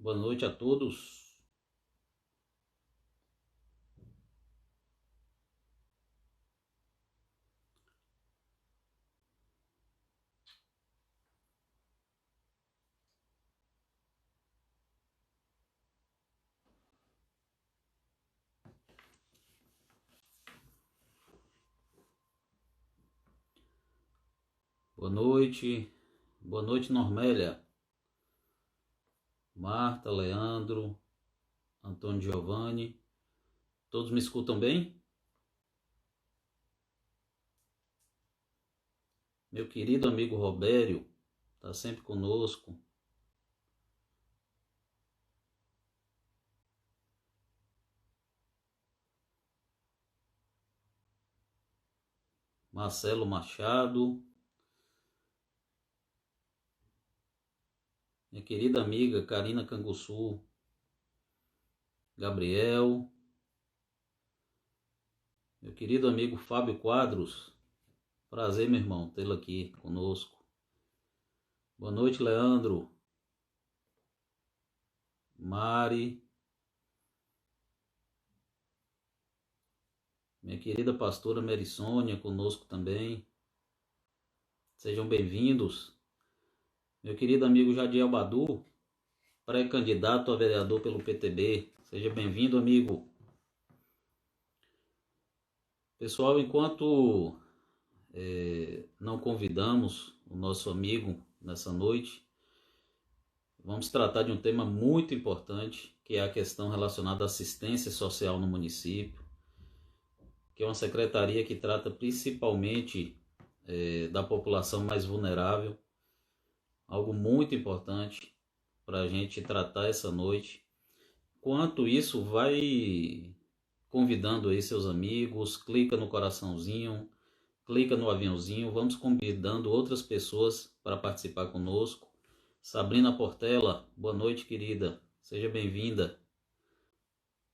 Boa noite a todos. Boa noite, Normélia, Marta, Leandro, Antônio Giovanni. Todos me escutam bem? Meu querido amigo Robério está sempre conosco. Marcelo Machado. Minha querida amiga Karina Canguçu. Gabriel. Meu querido amigo Fábio Quadros. Prazer, meu irmão, tê-lo aqui conosco. Boa noite, Leandro. Mari. Minha querida pastora Merisônia conosco também. Sejam bem-vindos. Meu querido amigo Jadiel Badu, pré-candidato a vereador pelo PTB. Seja bem-vindo, amigo. Pessoal, enquanto não convidamos o nosso amigo nessa noite, vamos tratar de um tema muito importante, que é a questão relacionada à assistência social no município, que é uma secretaria que trata principalmente da população mais vulnerável, algo muito importante para a gente tratar essa noite. Enquanto isso, vai convidando aí seus amigos, clica no coraçãozinho, clica no aviãozinho, vamos convidando outras pessoas para participar conosco. Sabrina Portela, boa noite, querida, seja bem-vinda.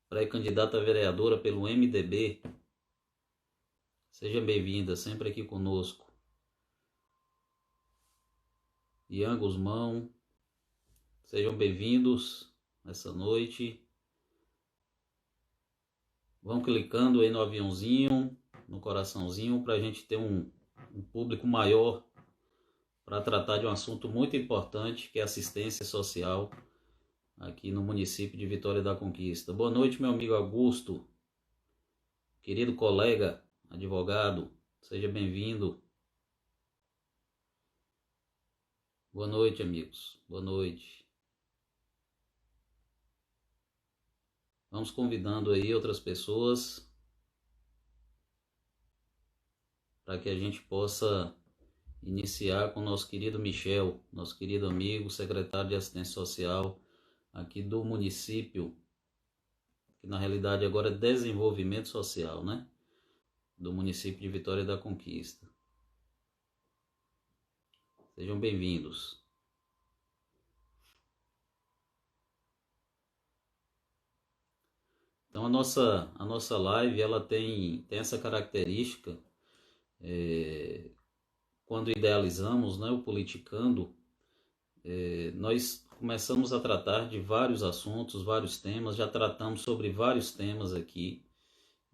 Pré-candidata a vereadora pelo MDB, seja bem-vinda, sempre aqui conosco. Ian Guzmão, sejam bem-vindos nessa noite. Vão clicando aí no aviãozinho, no coraçãozinho, para a gente ter um público maior para tratar de um assunto muito importante, que é assistência social aqui no município de Vitória da Conquista. Boa noite, meu amigo Augusto, querido colega, advogado, seja bem-vindo. Boa noite, amigos, boa noite. Vamos convidando aí outras pessoas para que a gente possa iniciar com o nosso querido Michel, nosso querido amigo, secretário de Assistência Social aqui do município, que na realidade agora é Desenvolvimento Social, né? Do município de Vitória da Conquista. Sejam bem-vindos. Então a nossa live ela tem essa característica, quando idealizamos, né, o Politicando, nós começamos a tratar de vários assuntos, vários temas, já tratamos sobre vários temas aqui,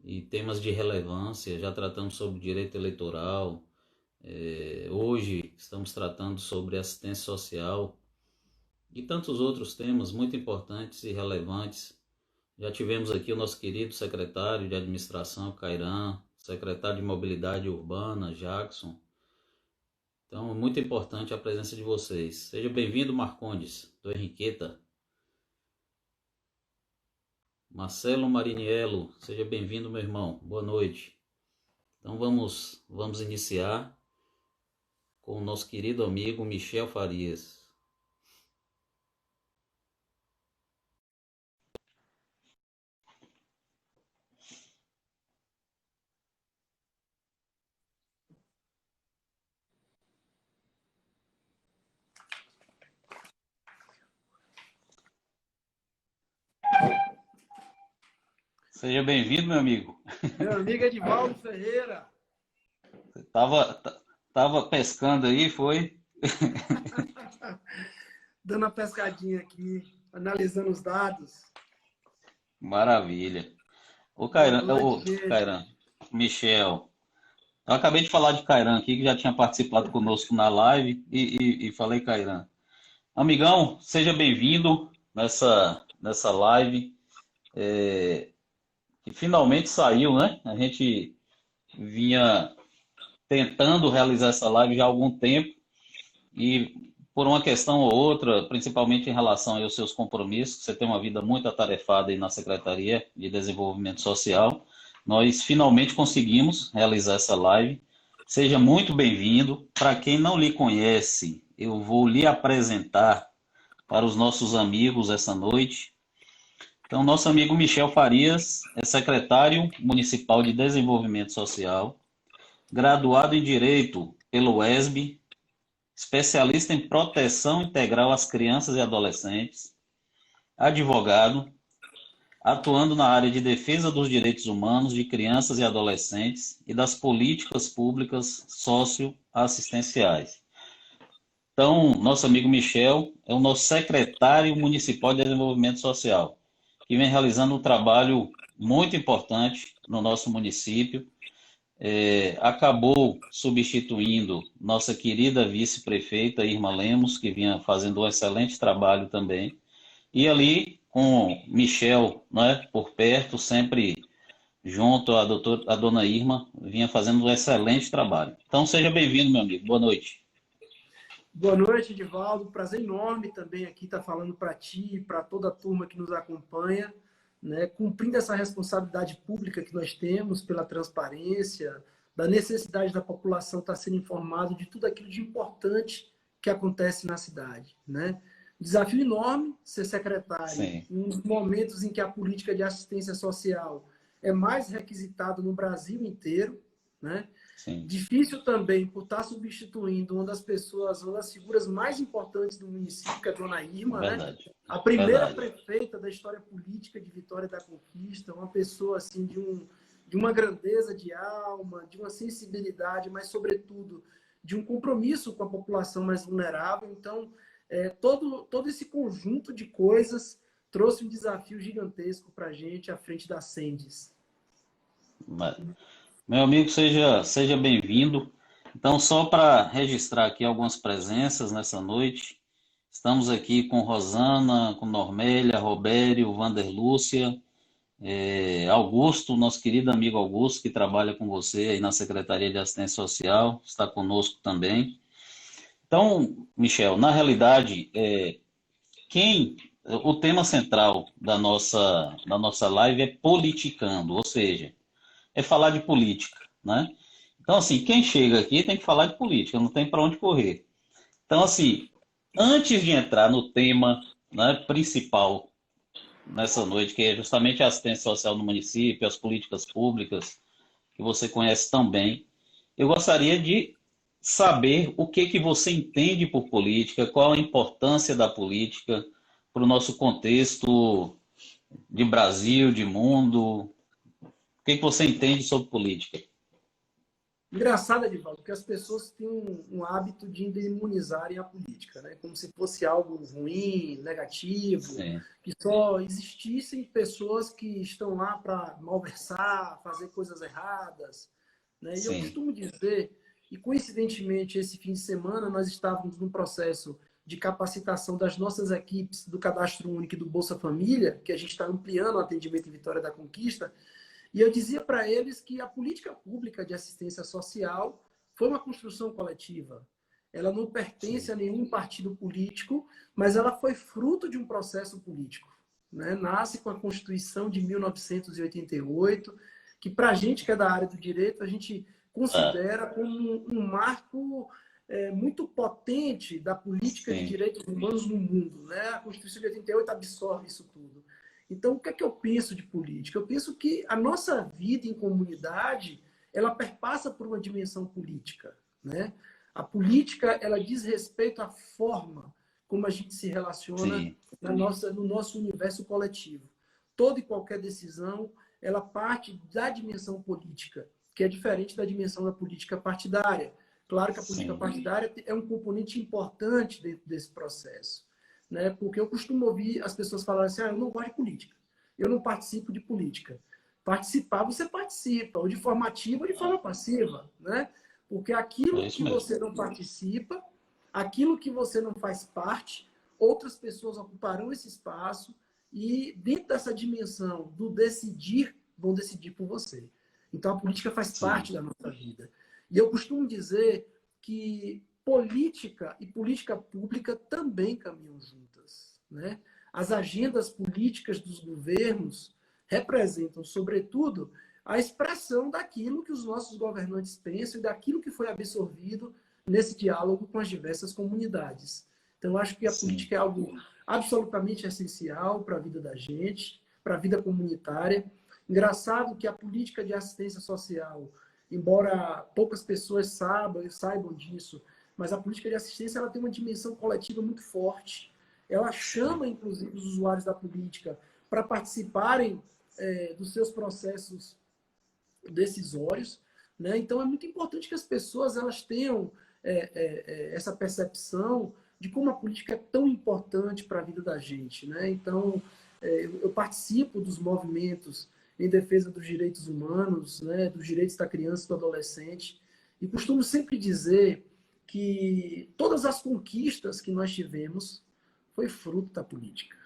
e temas de relevância, já tratamos sobre direito eleitoral, hoje estamos tratando sobre assistência social e tantos outros temas muito importantes e relevantes. Já tivemos aqui o nosso querido secretário de administração, Cairan, secretário de mobilidade urbana, Jackson. Então é muito importante a presença de vocês. Seja bem-vindo, Marcondes, do Henriqueta. Marcelo Mariniello, seja bem-vindo, meu irmão. Boa noite. Então vamos iniciar com o nosso querido amigo Michel Farias. Seja bem-vindo, meu amigo. Meu amigo Edivaldo Ferreira. Tava pescando aí, foi? Dando uma pescadinha aqui. analisando os dados. Maravilha. Boa noite, gente. Cairan, Michel, eu acabei de falar de Cairan aqui, que já tinha participado conosco na live, e falei Cairan. Amigão, seja bem-vindo nessa live, que finalmente saiu, né? A gente vinha tentando realizar essa live já há algum tempo, e por uma questão ou outra, principalmente em relação aos seus compromissos, você tem uma vida muito atarefada aí na Secretaria de Desenvolvimento Social, nós finalmente conseguimos realizar essa live. Seja muito bem-vindo. Para quem não lhe conhece, eu vou lhe apresentar para os nossos amigos essa noite. Então, nosso amigo Michel Farias é secretário municipal de Desenvolvimento Social, graduado em Direito pelo UESB, especialista em proteção integral às crianças e adolescentes, advogado, atuando na área de defesa dos direitos humanos de crianças e adolescentes e das políticas públicas socioassistenciais. Então, nosso amigo Michel é o nosso secretário municipal de desenvolvimento social, que vem realizando um trabalho muito importante no nosso município. Acabou substituindo nossa querida vice-prefeita Irma Lemos, que vinha fazendo um excelente trabalho também. E ali, com Michel, né, por perto, sempre junto à dona Irma, vinha fazendo um excelente trabalho. Então, seja bem-vindo, meu amigo. Boa noite. Boa noite, Edivaldo. Prazer enorme também aqui estar falando para ti e para toda a turma que nos acompanha, né? Cumprindo essa responsabilidade pública que nós temos pela transparência, da necessidade da população estar sendo informada de tudo aquilo de importante que acontece na cidade, né? Desafio enorme ser secretário Sim. em uns momentos em que a política de assistência social é mais requisitada no Brasil inteiro, né? Sim. Difícil também por estar substituindo uma das pessoas, uma das figuras mais importantes do município, que é a dona Irma, Verdade. né? A primeira Verdade. prefeita da história política de Vitória da Conquista, uma pessoa assim de uma grandeza de alma, de uma sensibilidade, mas sobretudo de um compromisso com a população mais vulnerável. Então, todo esse conjunto de coisas trouxe um desafio gigantesco para a gente à frente da Sendes. Meu amigo, seja bem-vindo. Então, só para registrar aqui algumas presenças nessa noite, estamos aqui com Rosana, com Normélia, Robério, Vander Lúcia, Augusto, nosso querido amigo Augusto, que trabalha com você aí na Secretaria de Assistência Social, está conosco também. Então, Michel, na realidade, o tema central da nossa live é politicando, ou seja, é falar de política, né? Então, assim, quem chega aqui tem que falar de política, não tem para onde correr. Então, assim, antes de entrar no tema, né, principal nessa noite, que é justamente a assistência social no município, as políticas públicas, que você conhece tão bem, eu gostaria de saber o que você entende por política, qual a importância da política para o nosso contexto de Brasil, de mundo. O que você entende sobre política? Engraçado, Edivaldo, que as pessoas têm um hábito de endemonizarem a política, né? Como se fosse algo ruim, negativo, Sim. que só existissem pessoas que estão lá para malversar, fazer coisas erradas, né? E eu Sim. costumo dizer, e coincidentemente esse fim de semana nós estávamos num processo de capacitação das nossas equipes do Cadastro Único e do Bolsa Família, que a gente está ampliando o atendimento em Vitória da Conquista. E eu dizia para eles que a política pública de assistência social foi uma construção coletiva. Ela não pertence a nenhum partido político, mas ela foi fruto de um processo político, né? Nasce com a Constituição de 1988, que para a gente que é da área do direito, a gente considera como um marco muito potente da política de direitos humanos no mundo, né? A Constituição de 88 absorve isso tudo. Então, o que é que eu penso de política? Eu penso que a nossa vida em comunidade, ela perpassa por uma dimensão política, né? A política, ela diz respeito à forma como a gente se relaciona no nosso universo coletivo. Toda e qualquer decisão, ela parte da dimensão política, que é diferente da dimensão da política partidária. Claro que a política partidária é um componente importante dentro desse processo. né? Porque eu costumo ouvir as pessoas falarem assim, eu não gosto de política, eu não participo de política. Participar, você participa, ou de forma ativa ou de forma passiva, né? Porque É aquilo isso que mesmo. você não participa, aquilo que você não faz parte, outras pessoas ocuparão esse espaço e dentro dessa dimensão do decidir, vão decidir por você. Então a política faz Sim, parte da nossa vida. E eu costumo dizer que política e política pública também caminham juntas, né? As agendas políticas dos governos representam, sobretudo, a expressão daquilo que os nossos governantes pensam e daquilo que foi absorvido nesse diálogo com as diversas comunidades. Então, eu acho que a sim. política é algo absolutamente essencial para a vida da gente, para a vida comunitária. Engraçado que a política de assistência social, embora poucas pessoas saibam disso, mas a política de assistência ela tem uma dimensão coletiva muito forte. Ela chama, inclusive, os usuários da política para participarem dos seus processos decisórios, né? Então é muito importante que as pessoas elas tenham essa percepção de como a política é tão importante para a vida da gente, né? Então eu participo dos movimentos em defesa dos direitos humanos, né? Dos direitos da criança e do adolescente e costumo sempre dizer que todas as conquistas que nós tivemos foi fruto da política,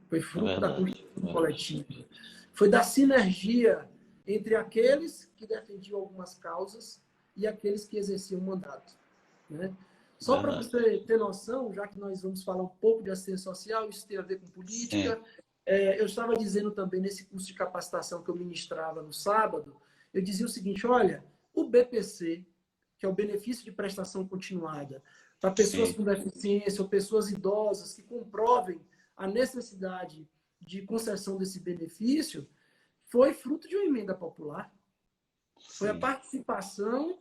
foi É fruto da verdade. É construção verdade. coletiva, foi da sinergia entre aqueles que defendiam algumas causas e aqueles que exerciam o mandato, né? Só para Verdade. você ter noção, já que nós vamos falar um pouco de assistência social, isso tem a ver com Sim, política. Eu estava dizendo também nesse curso de capacitação que eu ministrava no sábado, eu dizia o seguinte: olha, o BPC, que é o benefício de prestação continuada, para pessoas sim, com deficiência ou pessoas idosas que comprovem a necessidade de concessão desse benefício, foi fruto de uma emenda popular. Foi a sim, participação,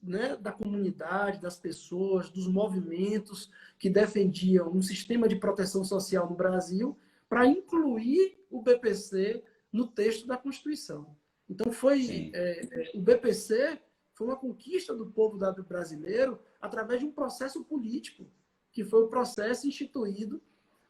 né, da comunidade, das pessoas, dos movimentos que defendiam um sistema de proteção social no Brasil para incluir o BPC no texto da Constituição. Então sim, o BPC foi uma conquista do povo brasileiro através de um processo político, que foi o processo instituído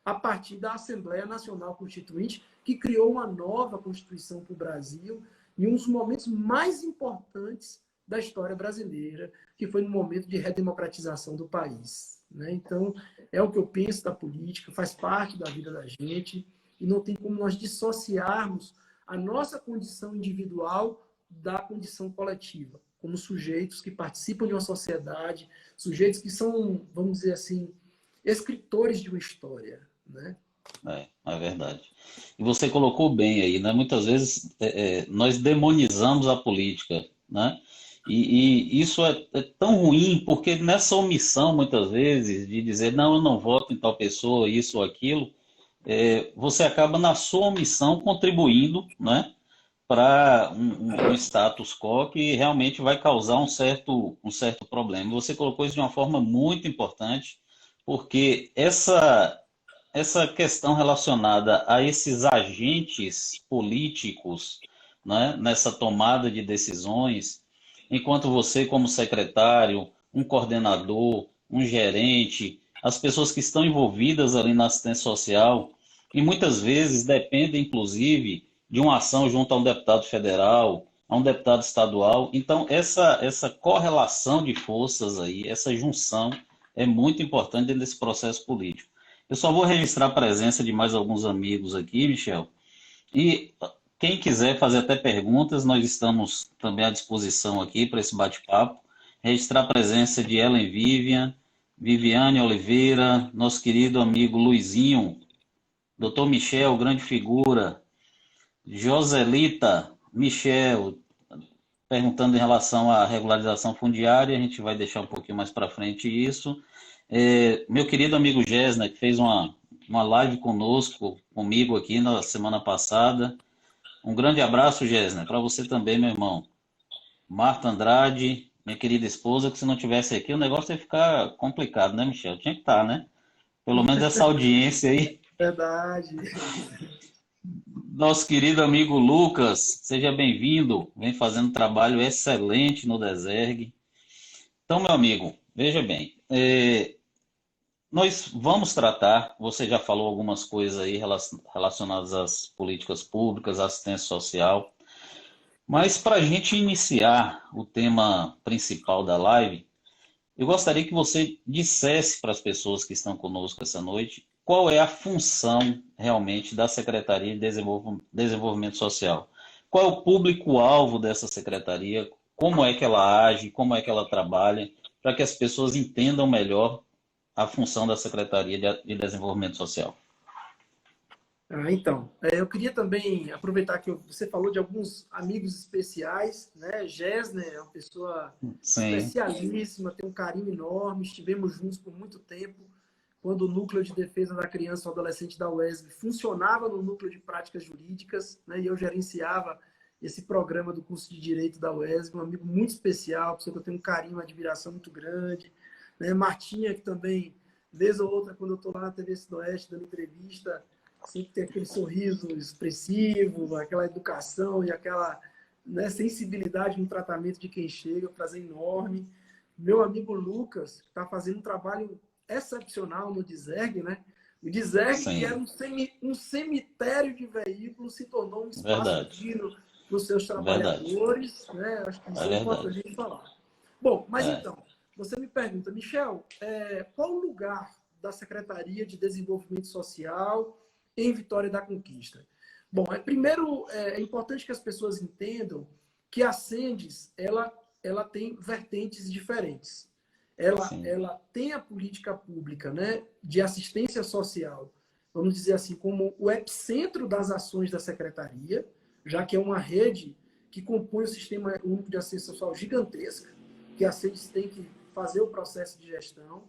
a partir da Assembleia Nacional Constituinte, que criou uma nova Constituição para o Brasil, em um dos momentos mais importantes da história brasileira, que foi no momento de redemocratização do país, né? Então, é o que eu penso da política, faz parte da vida da gente, e não tem como nós dissociarmos a nossa condição individual da condição coletiva, como sujeitos que participam de uma sociedade, sujeitos que são, vamos dizer assim, escritores de uma história, né? é verdade. E você colocou bem aí, né? Muitas vezes nós demonizamos a política, né? E isso é tão ruim, porque nessa omissão, muitas vezes, de dizer, não, eu não voto em tal pessoa, isso ou aquilo, você acaba, na sua omissão, contribuindo, né, para um status quo que realmente vai causar um certo problema. Você colocou isso de uma forma muito importante, porque essa questão relacionada a esses agentes políticos, né, nessa tomada de decisões, enquanto você, como secretário, um coordenador, um gerente, as pessoas que estão envolvidas ali na assistência social, e muitas vezes dependem, inclusive, de uma ação junto a um deputado federal, a um deputado estadual. Então, essa correlação de forças aí, essa junção, é muito importante dentro desse processo político. Eu só vou registrar a presença de mais alguns amigos aqui, Michel. E quem quiser fazer até perguntas, nós estamos também à disposição aqui para esse bate-papo. Registrar a presença de Ellen Vivian, Viviane Oliveira, nosso querido amigo Luizinho, Dr. Michel, grande figura, Joselita, Michel, perguntando em relação à regularização fundiária, a gente vai deixar um pouquinho mais para frente isso. Meu querido amigo Gessner, que fez uma live conosco, comigo aqui na semana passada. Um grande abraço, Gessner, para você também, meu irmão. Marta Andrade, minha querida esposa, que se não tivesse aqui, o negócio ia ficar complicado, né, Michel? Tinha que estar, né? Pelo menos essa audiência aí. Verdade. Nosso querido amigo Lucas, seja bem-vindo. Vem fazendo um trabalho excelente no Desergue. Então, meu amigo, veja bem, nós vamos tratar, você já falou algumas coisas aí relacionadas às políticas públicas, à assistência social, mas para a gente iniciar o tema principal da live, eu gostaria que você dissesse para as pessoas que estão conosco essa noite qual é a função realmente da Secretaria de Desenvolvimento Social. Qual é o público-alvo dessa secretaria, como é que ela age, como é que ela trabalha, para que as pessoas entendam melhor a função da Secretaria de Desenvolvimento Social. Então, eu queria também aproveitar que você falou de alguns amigos especiais, né? Gessner é uma pessoa Sim, especialíssima, tem um carinho enorme, estivemos juntos por muito tempo, quando o Núcleo de Defesa da Criança e do Adolescente da UESB funcionava no Núcleo de Práticas Jurídicas, né? E eu gerenciava esse programa do curso de Direito da UESB, um amigo muito especial, pessoa que eu tenho um carinho, uma admiração muito grande, né? Martinha, que também, vez ou outra, quando eu estou lá na TV Sudoeste dando entrevista, sempre tem aquele sorriso expressivo, aquela educação e aquela, né, sensibilidade no tratamento de quem chega, um prazer enorme. Meu amigo Lucas está fazendo um trabalho excepcional no DISERG, né? O DISERG, que era sim, um cemitério de veículos, se tornou um espaço verdade, digno para os seus verdade, trabalhadores, né? Acho que é isso é importante a verdade. gente falar. Bom, mas É, então, você me pergunta, Michel, qual o lugar da Secretaria de Desenvolvimento Social em Vitória da Conquista? Bom, primeiro é importante que as pessoas entendam que a Sendes ela tem vertentes diferentes. sim, Ela tem a política pública, né, de assistência social, vamos dizer assim, como o epicentro das ações da secretaria, já que é uma rede que compõe o sistema único de assistência social gigantesca, que a Sendes tem que fazer o processo de gestão.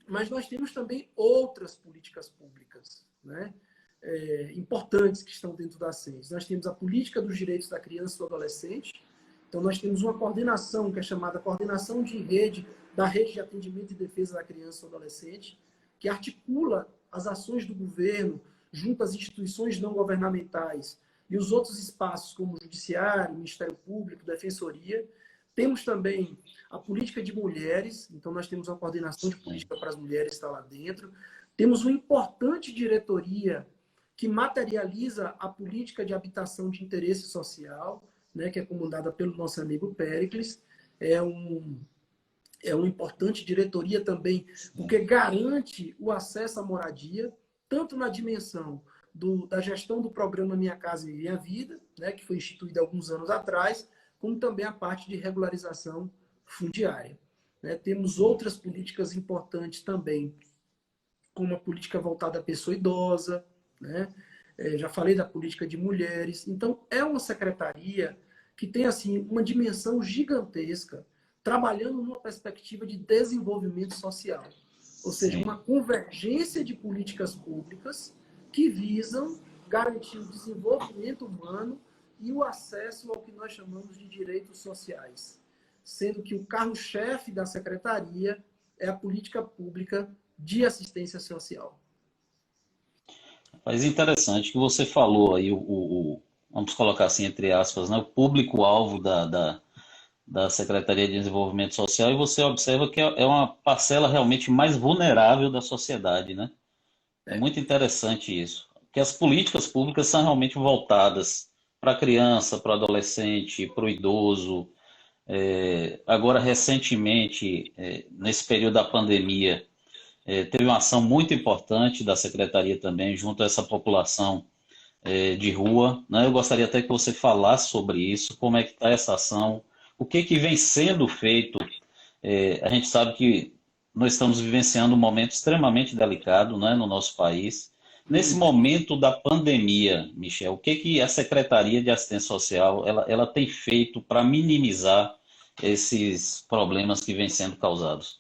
Mas nós temos também outras políticas públicas, né? Importantes que estão dentro da SENS. Nós temos a política dos direitos da criança e do adolescente. Então, nós temos uma coordenação que é chamada Coordenação de Rede, da Rede de Atendimento e Defesa da Criança e do Adolescente, que articula as ações do governo junto às instituições não governamentais e os outros espaços, como o Judiciário, Ministério Público, Defensoria. Temos também a política de mulheres, então nós temos uma coordenação de sim, política para as mulheres que está lá dentro. Temos uma importante diretoria que materializa a política de habitação de interesse social, né, que é comandada pelo nosso amigo Péricles. É, é uma importante diretoria também, sim. porque garante o acesso à moradia, tanto na dimensão da gestão do programa Minha Casa e Minha Vida, né, que foi instituído há alguns anos atrás, como também a parte de regularização fundiária. Né? Temos outras políticas importantes também, como a política voltada à pessoa idosa, né? Já falei da política de mulheres. Então, é uma secretaria que tem assim uma dimensão gigantesca, trabalhando numa perspectiva de desenvolvimento social, ou seja, uma Sim. convergência de políticas públicas que visam garantir o desenvolvimento humano e o acesso ao que nós chamamos de direitos sociais, sendo que o carro-chefe da secretaria é a política pública de assistência social. Mas interessante que você falou aí, vamos colocar assim, entre aspas, né, o público-alvo da Secretaria de Desenvolvimento Social, e você observa que é uma parcela realmente mais vulnerável da sociedade, né? É muito interessante isso, que as políticas públicas são realmente voltadas para a criança, para o adolescente, para o idoso. Agora, recentemente, nesse período da pandemia, teve uma ação muito importante da Secretaria também, junto a essa população de rua, né? Eu gostaria até que você falasse sobre isso, como é que está essa ação, o que que vem sendo feito. A gente sabe que nós estamos vivenciando um momento extremamente delicado, né, no nosso país. Nesse Isso. momento da pandemia, Michel, o que que a Secretaria de Assistência Social ela tem feito para minimizar esses problemas que vêm sendo causados?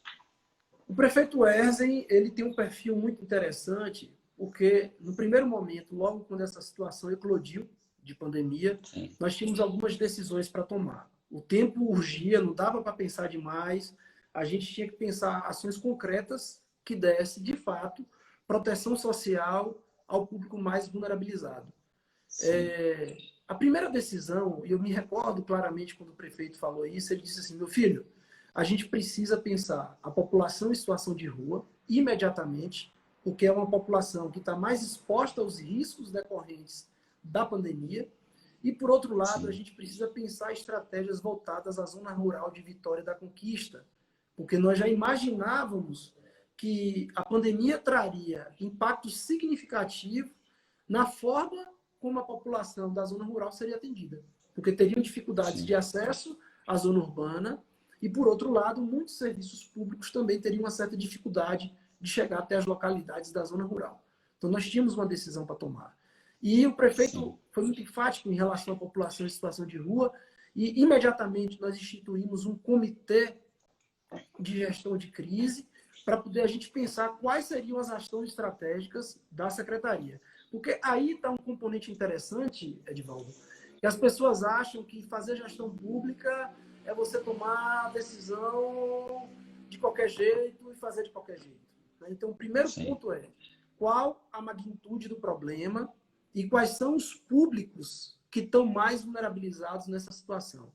O prefeito Erzen, ele tem um perfil muito interessante, porque no primeiro momento, logo quando essa situação eclodiu de pandemia, Sim, nós tínhamos algumas decisões para tomar. O tempo urgia, não dava para pensar demais, a gente tinha que pensar ações concretas que desse, de fato, proteção social ao público mais vulnerabilizado. sim, A primeira decisão, e eu me recordo claramente quando o prefeito falou isso, ele disse assim, meu filho, a gente precisa pensar a população em situação de rua imediatamente, porque é uma população que está mais exposta aos riscos decorrentes da pandemia. E, por outro lado, a Sim, gente precisa pensar estratégias voltadas à zona rural de Vitória da Conquista, porque nós já imaginávamos que a pandemia traria impacto significativo na forma como a população da zona rural seria atendida, porque teriam dificuldades de sim, acesso à zona urbana e, por outro lado, muitos serviços públicos também teriam uma certa dificuldade de chegar até as localidades da zona rural. Então, nós tínhamos uma decisão para tomar. E o prefeito sim, foi muito enfático em relação à população em situação de rua e, imediatamente, nós instituímos um comitê de gestão de crise para poder a gente pensar quais seriam as ações estratégicas da secretaria. Porque aí está um componente interessante, Edivaldo, que as pessoas acham que fazer gestão pública é você tomar a decisão de qualquer jeito e fazer de qualquer jeito. Então, o primeiro sim, ponto é qual a magnitude do problema e quais são os públicos que estão mais vulnerabilizados nessa situação.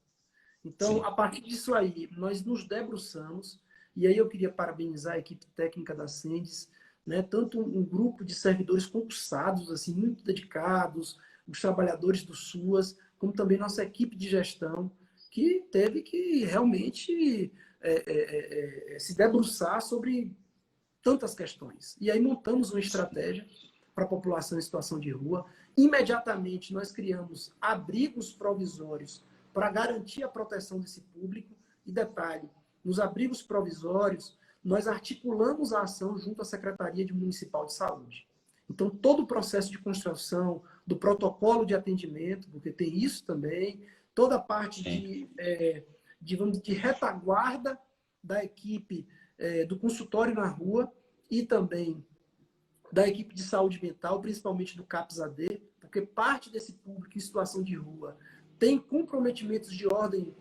Então, sim, a partir disso aí, nós nos debruçamos, e aí eu queria parabenizar a equipe técnica da Sendes, né? Tanto um grupo de servidores concursados, assim, muito dedicados, os trabalhadores do SUAS, como também nossa equipe de gestão, que teve que realmente se debruçar sobre tantas questões. E aí montamos uma sim, estratégia para a população em situação de rua. Imediatamente nós criamos abrigos provisórios para garantir a proteção desse público. E detalhe, nos abrigos provisórios, nós articulamos a ação junto à Secretaria Municipal de Saúde. Então, todo o processo de construção do protocolo de atendimento, porque tem isso também, toda a parte sim, de retaguarda da equipe do consultório na rua e também da equipe de saúde mental, principalmente do CAPS-AD, porque parte desse público em situação de rua tem comprometimentos de ordem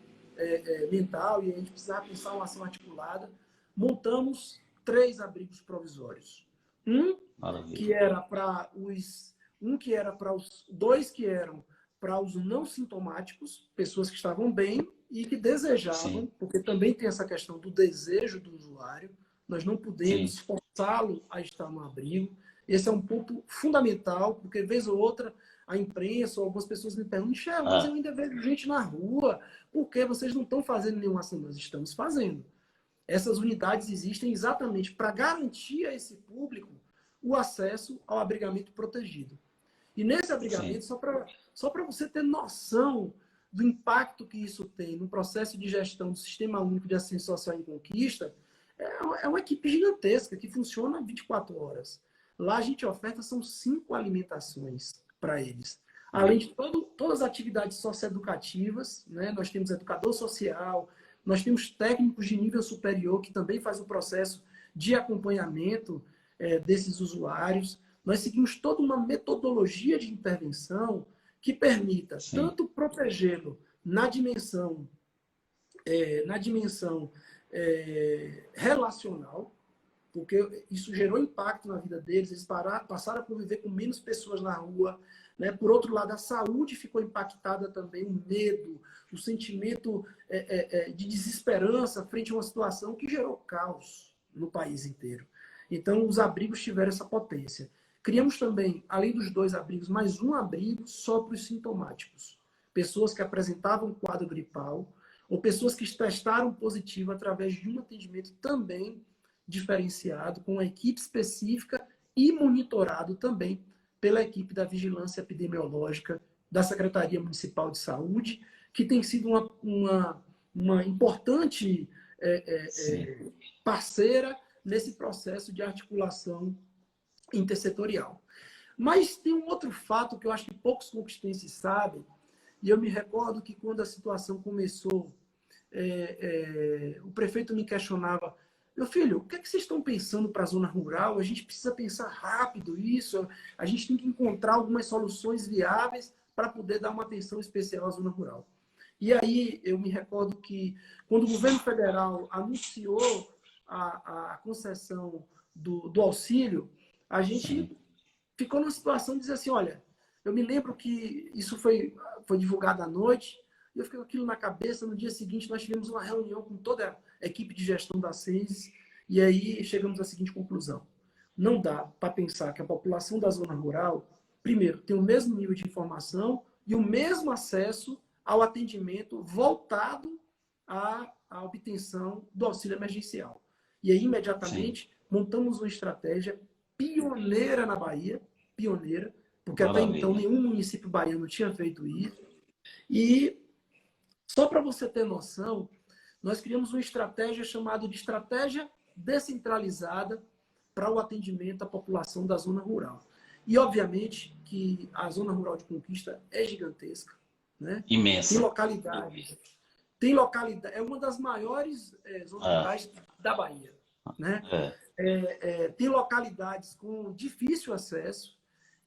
mental e a gente precisava pensar uma ação articulada. Montamos 3 abrigos provisórios. Um que maravilha. era para os 2 que eram para os não sintomáticos, pessoas que estavam bem e que desejavam, Sim, porque também tem essa questão do desejo do usuário, nós não podemos sim, forçá-lo a estar no abrigo. Esse é um ponto fundamental, porque vez ou outra a imprensa ou algumas pessoas me perguntam, Michel, mas eu ah, ainda vejo gente na rua, por que vocês não estão fazendo nenhuma ação? Nós estamos fazendo. Essas unidades existem exatamente para garantir a esse público o acesso ao abrigamento protegido. E nesse abrigamento, sim, só para você ter noção do impacto que isso tem no processo de gestão do Sistema Único de Assistência Social em Conquista, é uma equipe gigantesca que funciona 24 horas. Lá a gente oferta são 5 alimentações para eles. Além de todas as atividades socioeducativas, né? Nós temos educador social, nós temos técnicos de nível superior que também faz o processo de acompanhamento desses usuários. Nós seguimos toda uma metodologia de intervenção que permita sim, tanto protegê-lo na dimensão relacional, porque isso gerou impacto na vida deles, eles passaram a conviver com menos pessoas na rua. Né? Por outro lado, a saúde ficou impactada também, o medo, o sentimento de desesperança frente a uma situação que gerou caos no país inteiro. Então, os abrigos tiveram essa potência. Criamos também, além dos 2 abrigos, mais um abrigo só para os sintomáticos. Pessoas que apresentavam quadro gripal ou pessoas que testaram positivo através de um atendimento também diferenciado, com uma equipe específica e monitorado também pela equipe da Vigilância Epidemiológica da Secretaria Municipal de Saúde, que tem sido uma importante sim, parceira nesse processo de articulação intersetorial. Mas tem um outro fato que eu acho que poucos conquistenses sabem, e eu me recordo que quando a situação começou, o prefeito me questionava, meu filho, o que é que vocês estão pensando para a zona rural? A gente precisa pensar rápido isso, a gente tem que encontrar algumas soluções viáveis para poder dar uma atenção especial à zona rural. E aí eu me recordo que quando o governo federal anunciou a concessão do auxílio, a gente sim, ficou numa situação de dizer assim, olha, eu me lembro que isso foi divulgado à noite, E eu fiquei com aquilo na cabeça. No dia seguinte, nós tivemos uma reunião com toda a equipe de gestão da Censis, e aí chegamos à seguinte conclusão. Não dá para pensar que a população da zona rural, primeiro, tem o mesmo nível de informação e o mesmo acesso ao atendimento voltado à obtenção do auxílio emergencial. E aí, imediatamente, montamos uma estratégia pioneira na Bahia, pioneira, porque até então nenhum município baiano tinha feito isso. E, só para você ter noção, nós criamos uma estratégia chamada de estratégia descentralizada para o atendimento à população da zona rural. E, obviamente, que a zona rural de Conquista é gigantesca, né? Imensa. Tem localidade, é uma das maiores zonas rurais da Bahia, né? Tem localidades com difícil acesso,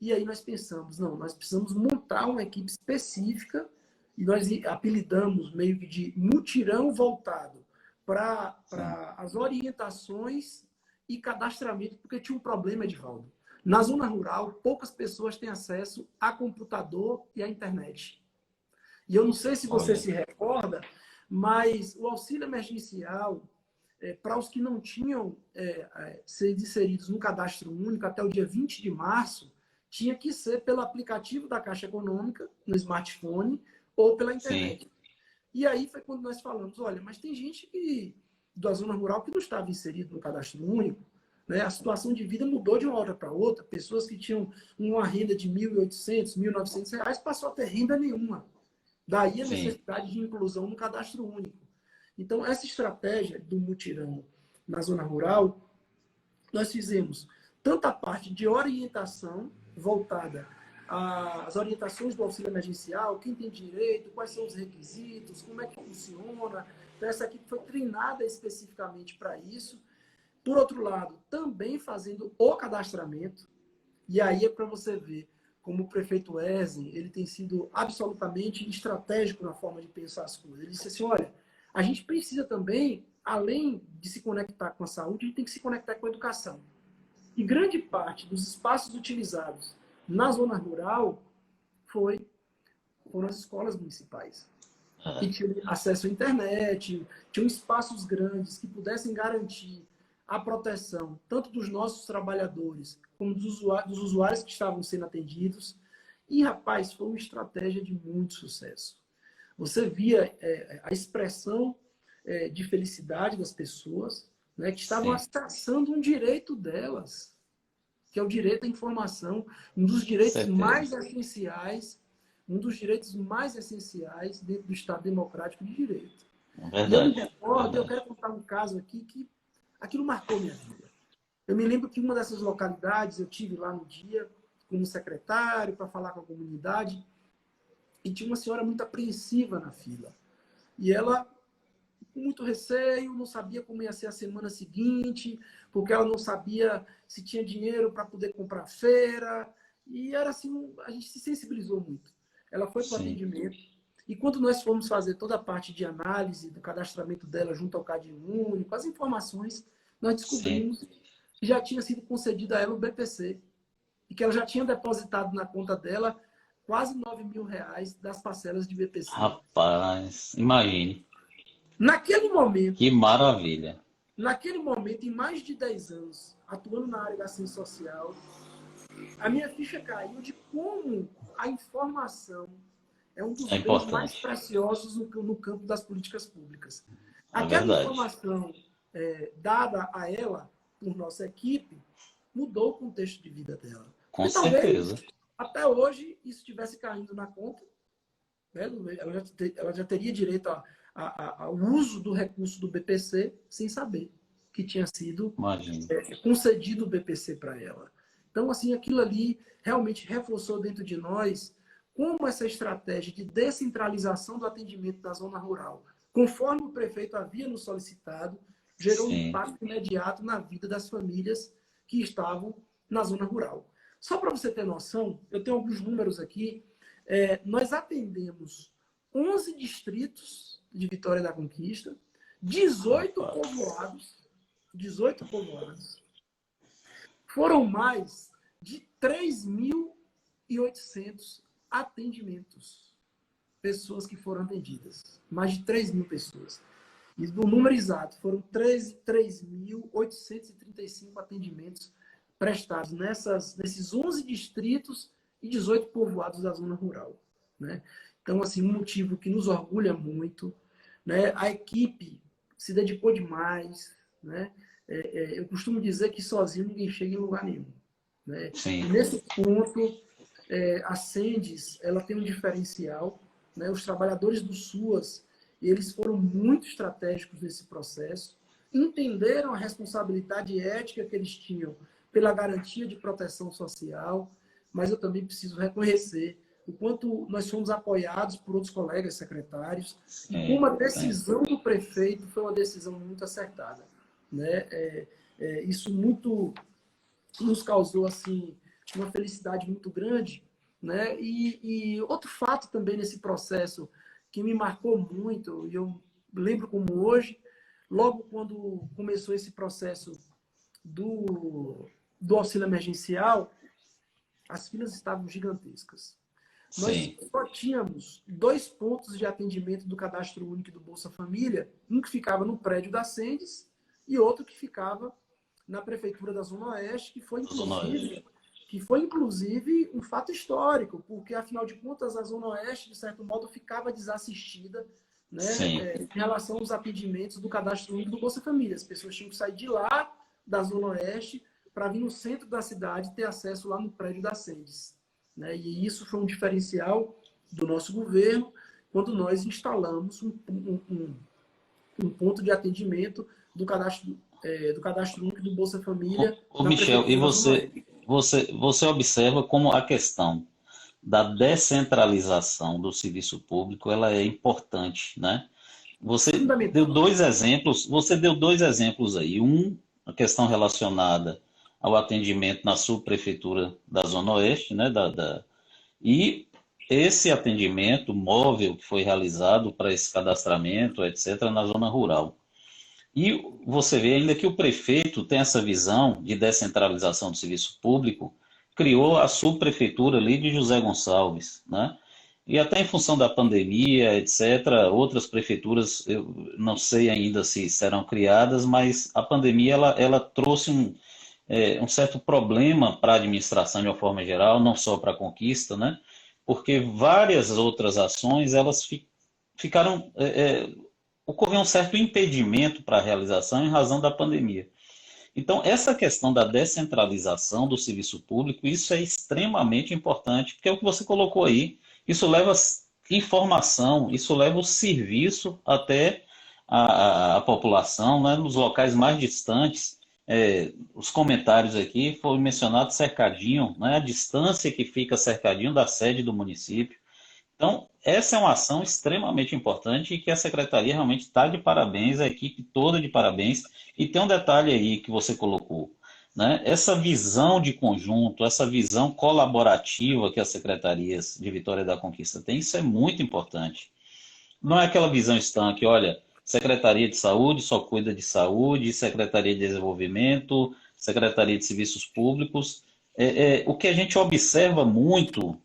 e aí nós pensamos, não, nós precisamos montar uma equipe específica, e nós apelidamos meio que de mutirão voltado para as orientações e cadastramento, porque tinha um problema, Edivaldo. Na zona rural, poucas pessoas têm acesso a computador e à internet. E eu não sei se você se recorda, mas o auxílio emergencial, para os que não tinham sido inseridos no cadastro único até o dia 20 de março, tinha que ser pelo aplicativo da Caixa Econômica, no smartphone, ou pela internet. Sim. E aí foi quando nós falamos, olha, mas tem gente da zona rural que não estava inserido no cadastro único, né? A situação de vida mudou de uma hora para outra. Pessoas que tinham uma renda de R$ 1.800, R$ 1.900, passou a ter renda nenhuma. Daí a necessidade de inclusão no cadastro único. Então, essa estratégia do mutirão na zona rural, nós fizemos tanto a parte de orientação voltada às orientações do auxílio emergencial, quem tem direito, quais são os requisitos, como é que funciona. Então, essa equipe foi treinada especificamente para isso. Por outro lado, também fazendo o cadastramento, e aí é para você ver como o prefeito Wesley, ele tem sido absolutamente estratégico na forma de pensar as coisas. Ele disse assim, olha, a gente precisa também, além de se conectar com a saúde, a gente tem que se conectar com a educação. E grande parte dos espaços utilizados na zona rural foram as escolas municipais, que tinham acesso à internet, tinham espaços grandes que pudessem garantir a proteção tanto dos nossos trabalhadores como dos usuários que estavam sendo atendidos. E, rapaz, foi uma estratégia de muito sucesso. Você via a expressão de felicidade das pessoas, né, que estavam acessando um direito delas, que é o direito à informação, um dos direitos mais essenciais, dentro do Estado Democrático de Direito. Verdade, e eu me recordo, eu quero contar um caso aqui que aquilo marcou minha vida. Eu me lembro que uma dessas localidades, eu tive lá no dia, como secretário, para falar com a comunidade, e tinha uma senhora muito apreensiva na fila. E ela, com muito receio, não sabia como ia ser a semana seguinte, porque ela não sabia se tinha dinheiro para poder comprar feira. E era assim, a gente se sensibilizou muito. Ela foi para o atendimento. E quando nós fomos fazer toda a parte de análise do cadastramento dela junto ao CadÚnico, único, as informações, nós descobrimos que já tinha sido concedido a ela o BPC. E que ela já tinha depositado na conta dela quase R$ 9.000 das parcelas de BPC. Rapaz, imagine. Naquele momento... Que maravilha. Naquele momento, em mais de 10 anos, atuando na área da assistência social, a minha ficha caiu de como a informação é um dos bens mais preciosos no campo das políticas públicas. Aquela informação dada a ela por nossa equipe mudou o contexto de vida dela. Com certeza. Talvez, até hoje, isso estivesse caindo na conta, né? Ela já teria direito ao uso do recurso do BPC sem saber que tinha sido concedido o BPC para ela. Então, assim, aquilo ali realmente reforçou dentro de nós como essa estratégia de descentralização do atendimento na zona rural, conforme o prefeito havia nos solicitado, gerou um impacto imediato na vida das famílias que estavam na zona rural. Só para você ter noção, eu tenho alguns números aqui. Nós atendemos 11 distritos de Vitória da Conquista, 18 povoados. Foram mais de 3.800 atendimentos. pessoas que foram atendidas. Mais de 3 mil pessoas. E do número exato, foram 3.835 atendimentos prestados nesses 11 distritos e 18 povoados da zona rural. Né? Então, assim, um motivo que nos orgulha muito. Né? A equipe se dedicou demais. Né? Eu costumo dizer que sozinho ninguém chega em lugar nenhum. Né? E nesse ponto, a Sendes, ela tem um diferencial. Né? Os trabalhadores do SUAS, eles foram muito estratégicos nesse processo, entenderam a responsabilidade ética que eles tinham pela garantia de proteção social, mas eu também preciso reconhecer o quanto nós fomos apoiados por outros colegas secretários, e como a decisão do prefeito foi uma decisão muito acertada. Né? Isso muito nos causou assim, uma felicidade muito grande. Né? E outro fato também nesse processo que me marcou muito, e eu lembro como hoje, logo quando começou esse processo do auxílio emergencial, as filas estavam gigantescas. Nós só tínhamos 2 pontos de atendimento do Cadastro Único do Bolsa Família, um que ficava no prédio da Sendes e outro que ficava na Prefeitura da Zona Oeste, que foi inclusive um fato histórico, porque, afinal de contas, a Zona Oeste, de certo modo, ficava desassistida, né, em relação aos atendimentos do Cadastro Único do Bolsa Família. As pessoas tinham que sair de lá, da Zona Oeste, para vir no centro da cidade e ter acesso lá no prédio da Sendes. Né? E isso foi um diferencial do nosso governo, quando nós instalamos um ponto de atendimento do Cadastro Único do Bolsa Família. Michel, e você observa como a questão da descentralização do serviço público ela é importante, né? Você deu dois exemplos aí. A questão relacionada ao atendimento na subprefeitura da Zona Oeste, né? E esse atendimento móvel que foi realizado para esse cadastramento, etc., na zona rural. E você vê ainda que o prefeito tem essa visão de descentralização do serviço público, criou a subprefeitura ali de José Gonçalves, né? E até em função da pandemia, etc., outras prefeituras, eu não sei ainda se serão criadas, mas a pandemia ela trouxe um certo problema para a administração de uma forma geral, não só para a conquista, né? Porque várias outras ações elas ficaram ocorreu um certo impedimento para a realização em razão da pandemia. Então, essa questão da descentralização do serviço público, isso é extremamente importante, porque é o que você colocou aí, isso leva informação, isso leva o serviço até a população, né, nos locais mais distantes. Os comentários aqui foi mencionado Cercadinho, né, a distância que fica Cercadinho da sede do município. Então, essa é uma ação extremamente importante e que a Secretaria realmente está de parabéns, a equipe toda de parabéns. E tem um detalhe aí que você colocou, né? Essa visão de conjunto, essa visão colaborativa que as secretarias de Vitória da Conquista têm, isso é muito importante. Não é aquela visão estanque, olha, Secretaria de Saúde só cuida de saúde, Secretaria de Desenvolvimento, Secretaria de Serviços Públicos. O que a gente observa muito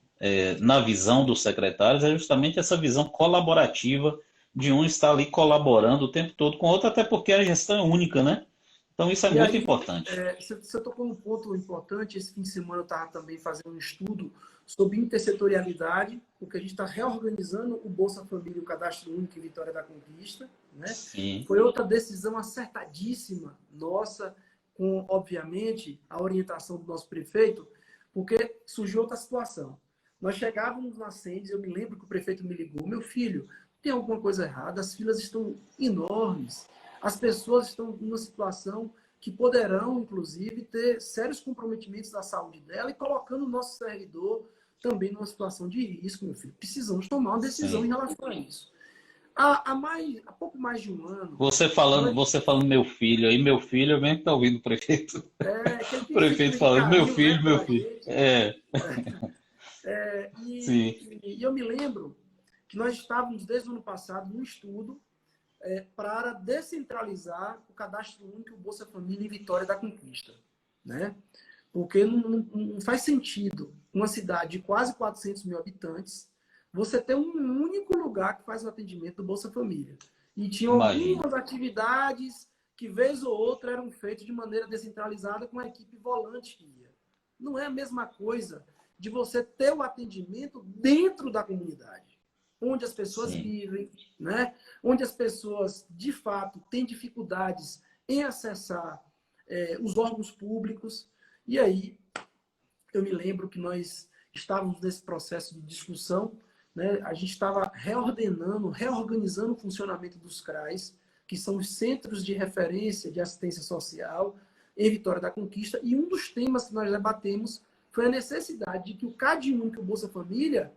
na visão dos secretários é justamente essa visão colaborativa de um estar ali colaborando o tempo todo com o outro, até porque a gestão é única, né? Então isso é muito importante. Você tocou num ponto importante. Esse fim de semana eu estava também fazendo um estudo sobre intersetorialidade, porque a gente está reorganizando o Bolsa Família e o Cadastro Único em Vitória da Conquista. Né? Sim. Foi outra decisão acertadíssima nossa, com, obviamente, a orientação do nosso prefeito, porque surgiu outra situação. Nós chegávamos na Sendes, eu me lembro que o prefeito me ligou: meu filho, tem alguma coisa errada, as filas estão enormes, as pessoas estão numa situação que poderão, inclusive, ter sérios comprometimentos da saúde dela e colocando o nosso servidor também numa situação de risco, meu filho. Precisamos tomar uma decisão Sim. em relação a isso. Há pouco mais de um ano... Você falando meu filho, aí meu filho, eu mesmo que tá ouvindo o prefeito. O prefeito falando, meu filho, meu filho. E eu me lembro que nós estávamos, desde o ano passado, num estudo para descentralizar o Cadastro Único e o Bolsa Família em Vitória da Conquista. Né? Porque não faz sentido uma cidade de quase 400 mil habitantes você ter um único lugar que faz o atendimento do Bolsa Família. E tinha Imagina. algumas atividades que, vez ou outra, eram feitas de maneira descentralizada com a equipe volante que ia. Não é a mesma coisa de você ter o atendimento dentro da comunidade, onde as pessoas Sim. vivem, né? Onde as pessoas, de fato, têm dificuldades em acessar os órgãos públicos. E aí, eu me lembro que nós estávamos nesse processo de discussão, né? A gente estava reorganizando o funcionamento dos CRAs, que são os Centros de Referência de Assistência Social em Vitória da Conquista, e um dos temas que nós debatemos foi a necessidade de que o CAD único, o Bolsa Família,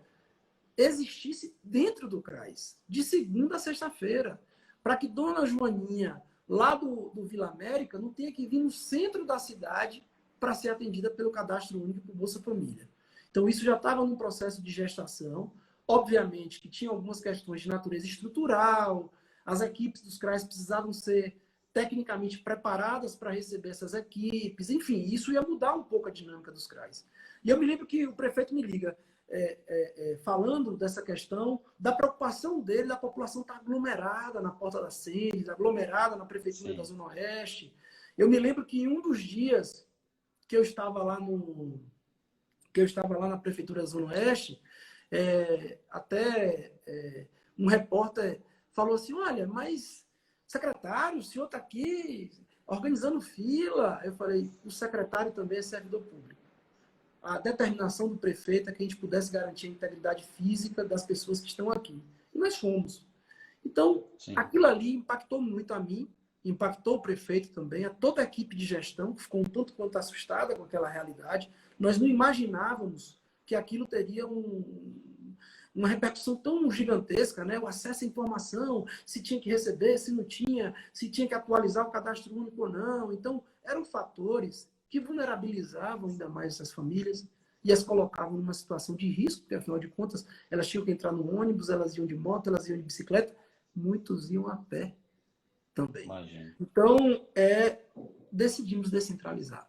existisse dentro do CRAS, de segunda a sexta-feira, para que Dona Joaninha, lá do Vila América, não tenha que vir no centro da cidade para ser atendida pelo cadastro único do Bolsa Família. Então, isso já estava num processo de gestação. Obviamente que tinha algumas questões de natureza estrutural, as equipes dos CRAs precisavam ser tecnicamente preparadas para receber essas equipes, enfim, isso ia mudar um pouco a dinâmica dos CRAs. E eu me lembro que o prefeito me liga, falando dessa questão, da preocupação dele, da população estar aglomerada na Porta da Sede, aglomerada na Prefeitura da Zona Oeste. Eu me lembro que em um dos dias que eu estava lá na Prefeitura da Zona Oeste, um repórter falou assim, olha, mas secretário, o senhor está aqui organizando fila. Eu falei, o secretário também é servidor público. A determinação do prefeito é que a gente pudesse garantir a integridade física das pessoas que estão aqui. E nós fomos. Então, sim, aquilo ali impactou muito a mim, impactou o prefeito também, a toda a equipe de gestão, que ficou um tanto quanto assustada com aquela realidade. Nós não imaginávamos que aquilo teria uma repercussão tão gigantesca, né? O acesso à informação, se tinha que receber, se não tinha, se tinha que atualizar o cadastro único ou não. Então, eram fatores que vulnerabilizavam ainda mais essas famílias e as colocavam numa situação de risco, porque, afinal de contas, elas tinham que entrar no ônibus, elas iam de moto, elas iam de bicicleta, muitos iam a pé também. Imagina. Então, decidimos descentralizar.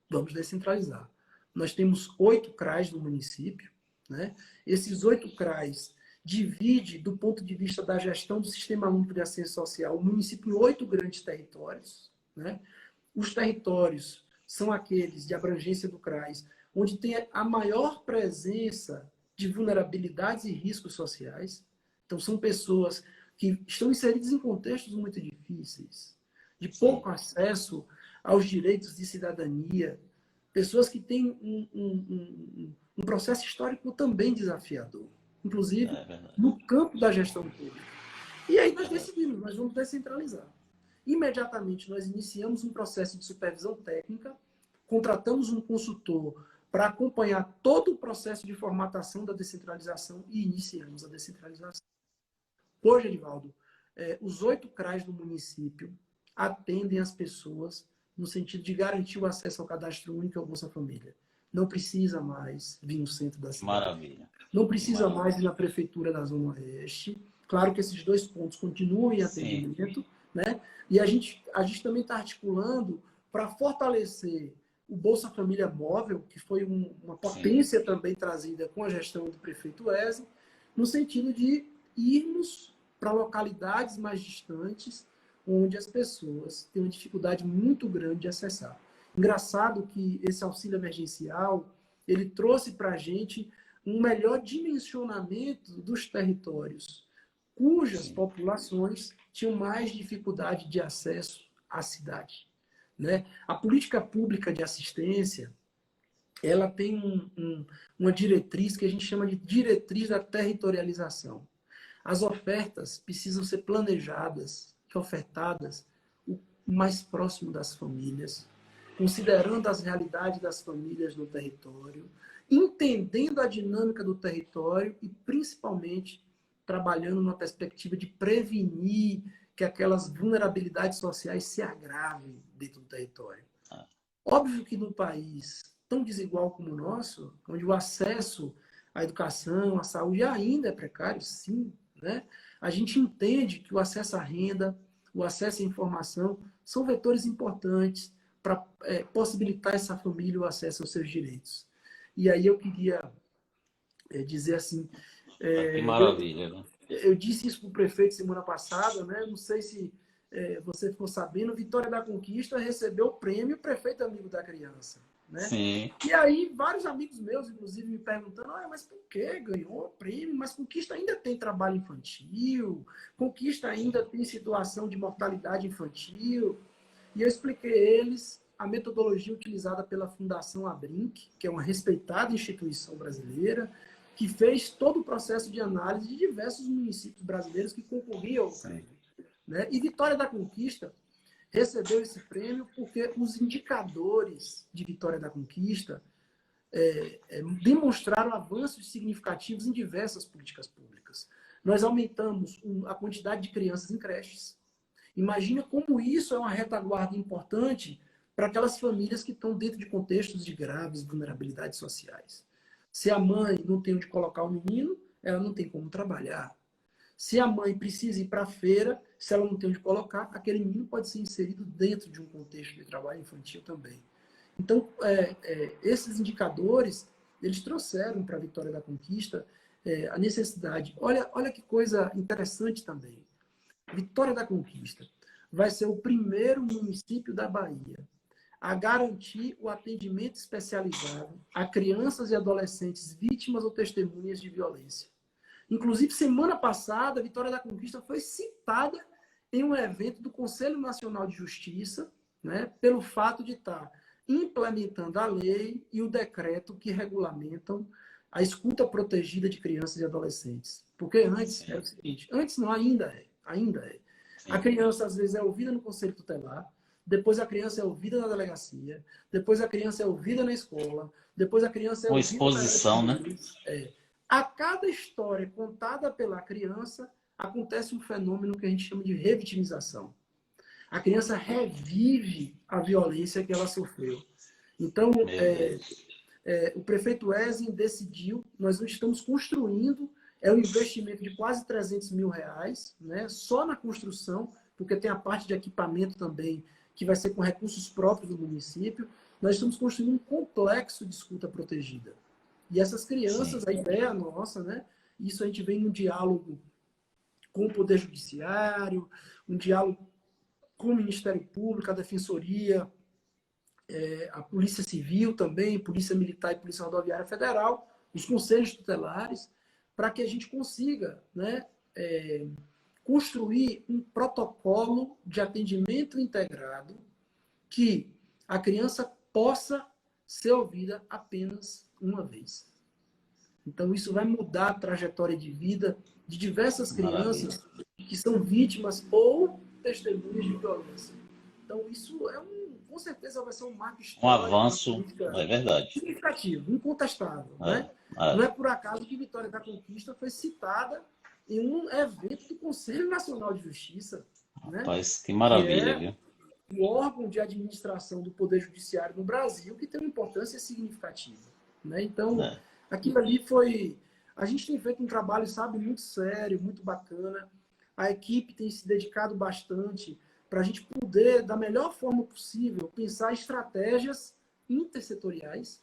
Vamos descentralizar. Nós temos 8 CRAs no município, né? Esses 8 CRAs divide, do ponto de vista da gestão do Sistema Único de Assistência Social, o município em 8 grandes territórios, né? Os territórios são aqueles de abrangência do CRAS, onde tem a maior presença de vulnerabilidades e riscos sociais. Então, são pessoas que estão inseridas em contextos muito difíceis, de pouco acesso aos direitos de cidadania, pessoas que têm um processo histórico também desafiador, inclusive no campo da gestão pública. E aí nós decidimos, nós vamos descentralizar. Imediatamente nós iniciamos um processo de supervisão técnica, contratamos um consultor para acompanhar todo o processo de formatação da descentralização e iniciamos a descentralização. Hoje, Edivaldo, os 8 CRAs do município atendem as pessoas no sentido de garantir o acesso ao cadastro único e ao Bolsa Família. Não precisa mais vir no centro da cidade. Maravilha. Não precisa mais ir na prefeitura da Zona Oeste. Claro que esses 2 pontos continuam em atendimento, né? E a gente também está articulando para fortalecer o Bolsa Família Móvel, que foi uma potência também trazida com a gestão do prefeito Wesley, no sentido de irmos para localidades mais distantes, onde as pessoas têm uma dificuldade muito grande de acessar. Engraçado que esse auxílio emergencial, ele trouxe para a gente um melhor dimensionamento dos territórios, cujas populações tinham mais dificuldade de acesso à cidade, né? A política pública de assistência, ela tem uma diretriz que a gente chama de diretriz da territorialização. As ofertas precisam ser planejadas e ofertadas o mais próximo das famílias, considerando as realidades das famílias no território, entendendo a dinâmica do território e, principalmente, trabalhando numa perspectiva de prevenir que aquelas vulnerabilidades sociais se agravem dentro do território. Óbvio que num país tão desigual como o nosso, onde o acesso à educação, à saúde ainda é precário, sim, né? A gente entende que o acesso à renda, o acesso à informação são vetores importantes para possibilitar essa família o acesso aos seus direitos. E aí eu queria dizer assim, Que maravilha, né? Eu disse isso para o prefeito semana passada, né? Não sei se você ficou sabendo, Vitória da Conquista recebeu o prêmio Prefeito Amigo da Criança, né? Sim. E aí, vários amigos meus, inclusive, me perguntando, mas por que ganhou o prêmio? Mas Conquista ainda tem trabalho infantil, Conquista ainda tem situação de mortalidade infantil. E eu expliquei a eles a metodologia utilizada pela Fundação Abrinq, que é uma respeitada instituição brasileira, que fez todo o processo de análise de diversos municípios brasileiros que concorriam ao prêmio, né? E Vitória da Conquista recebeu esse prêmio porque os indicadores de Vitória da Conquista demonstraram avanços significativos em diversas políticas públicas. Nós aumentamos a quantidade de crianças em creches. Imagina como isso é uma retaguarda importante para aquelas famílias que estão dentro de contextos de graves vulnerabilidades sociais. Se a mãe não tem onde colocar o menino, ela não tem como trabalhar. Se a mãe precisa ir para a feira, se ela não tem onde colocar, aquele menino pode ser inserido dentro de um contexto de trabalho infantil também. Então, esses indicadores, eles trouxeram para a Vitória da Conquista a necessidade. Olha que coisa interessante também. Vitória da Conquista vai ser o primeiro município da Bahia a garantir o atendimento especializado a crianças e adolescentes vítimas ou testemunhas de violência. Inclusive, semana passada, a Vitória da Conquista foi citada em um evento do Conselho Nacional de Justiça, né, pelo fato de estar implementando a lei e o decreto que regulamentam a escuta protegida de crianças e adolescentes. Porque antes era o seguinte, antes não, ainda é. A criança, às vezes, é ouvida no Conselho Tutelar, depois a criança é ouvida na delegacia, depois a criança é ouvida na escola, depois a criança é Uma ouvida exposição, né? A cada história contada pela criança, acontece um fenômeno que a gente chama de revitimização. A criança revive a violência que ela sofreu. Então, o prefeito Wesley decidiu, nós estamos construindo, um investimento de quase R$300 mil, né, só na construção, porque tem a parte de equipamento também, que vai ser com recursos próprios do município. Nós estamos construindo um complexo de escuta protegida. E essas crianças, a ideia nossa, né, isso a gente vem num diálogo com o Poder Judiciário, um diálogo com o Ministério Público, a Defensoria, a Polícia Civil também, Polícia Militar e Polícia Rodoviária Federal, os conselhos tutelares, para que a gente consiga, né, construir um protocolo de atendimento integrado que a criança possa ser ouvida apenas uma vez. Então, isso vai mudar a trajetória de vida de diversas crianças que são vítimas ou testemunhas de violência. Então, isso com certeza vai ser um marco histórico. Um avanço, é verdade. Significativo, incontestável. Né? Não é por acaso que Vitória da Conquista foi citada em um evento do Conselho Nacional de Justiça. Rapaz, né? Que maravilha, viu? O órgão de administração do Poder Judiciário no Brasil, que tem uma importância significativa. Né? Então, aquilo ali foi... A gente tem feito um trabalho, sabe, muito sério, muito bacana. A equipe tem se dedicado bastante para a gente poder, da melhor forma possível, pensar estratégias intersetoriais.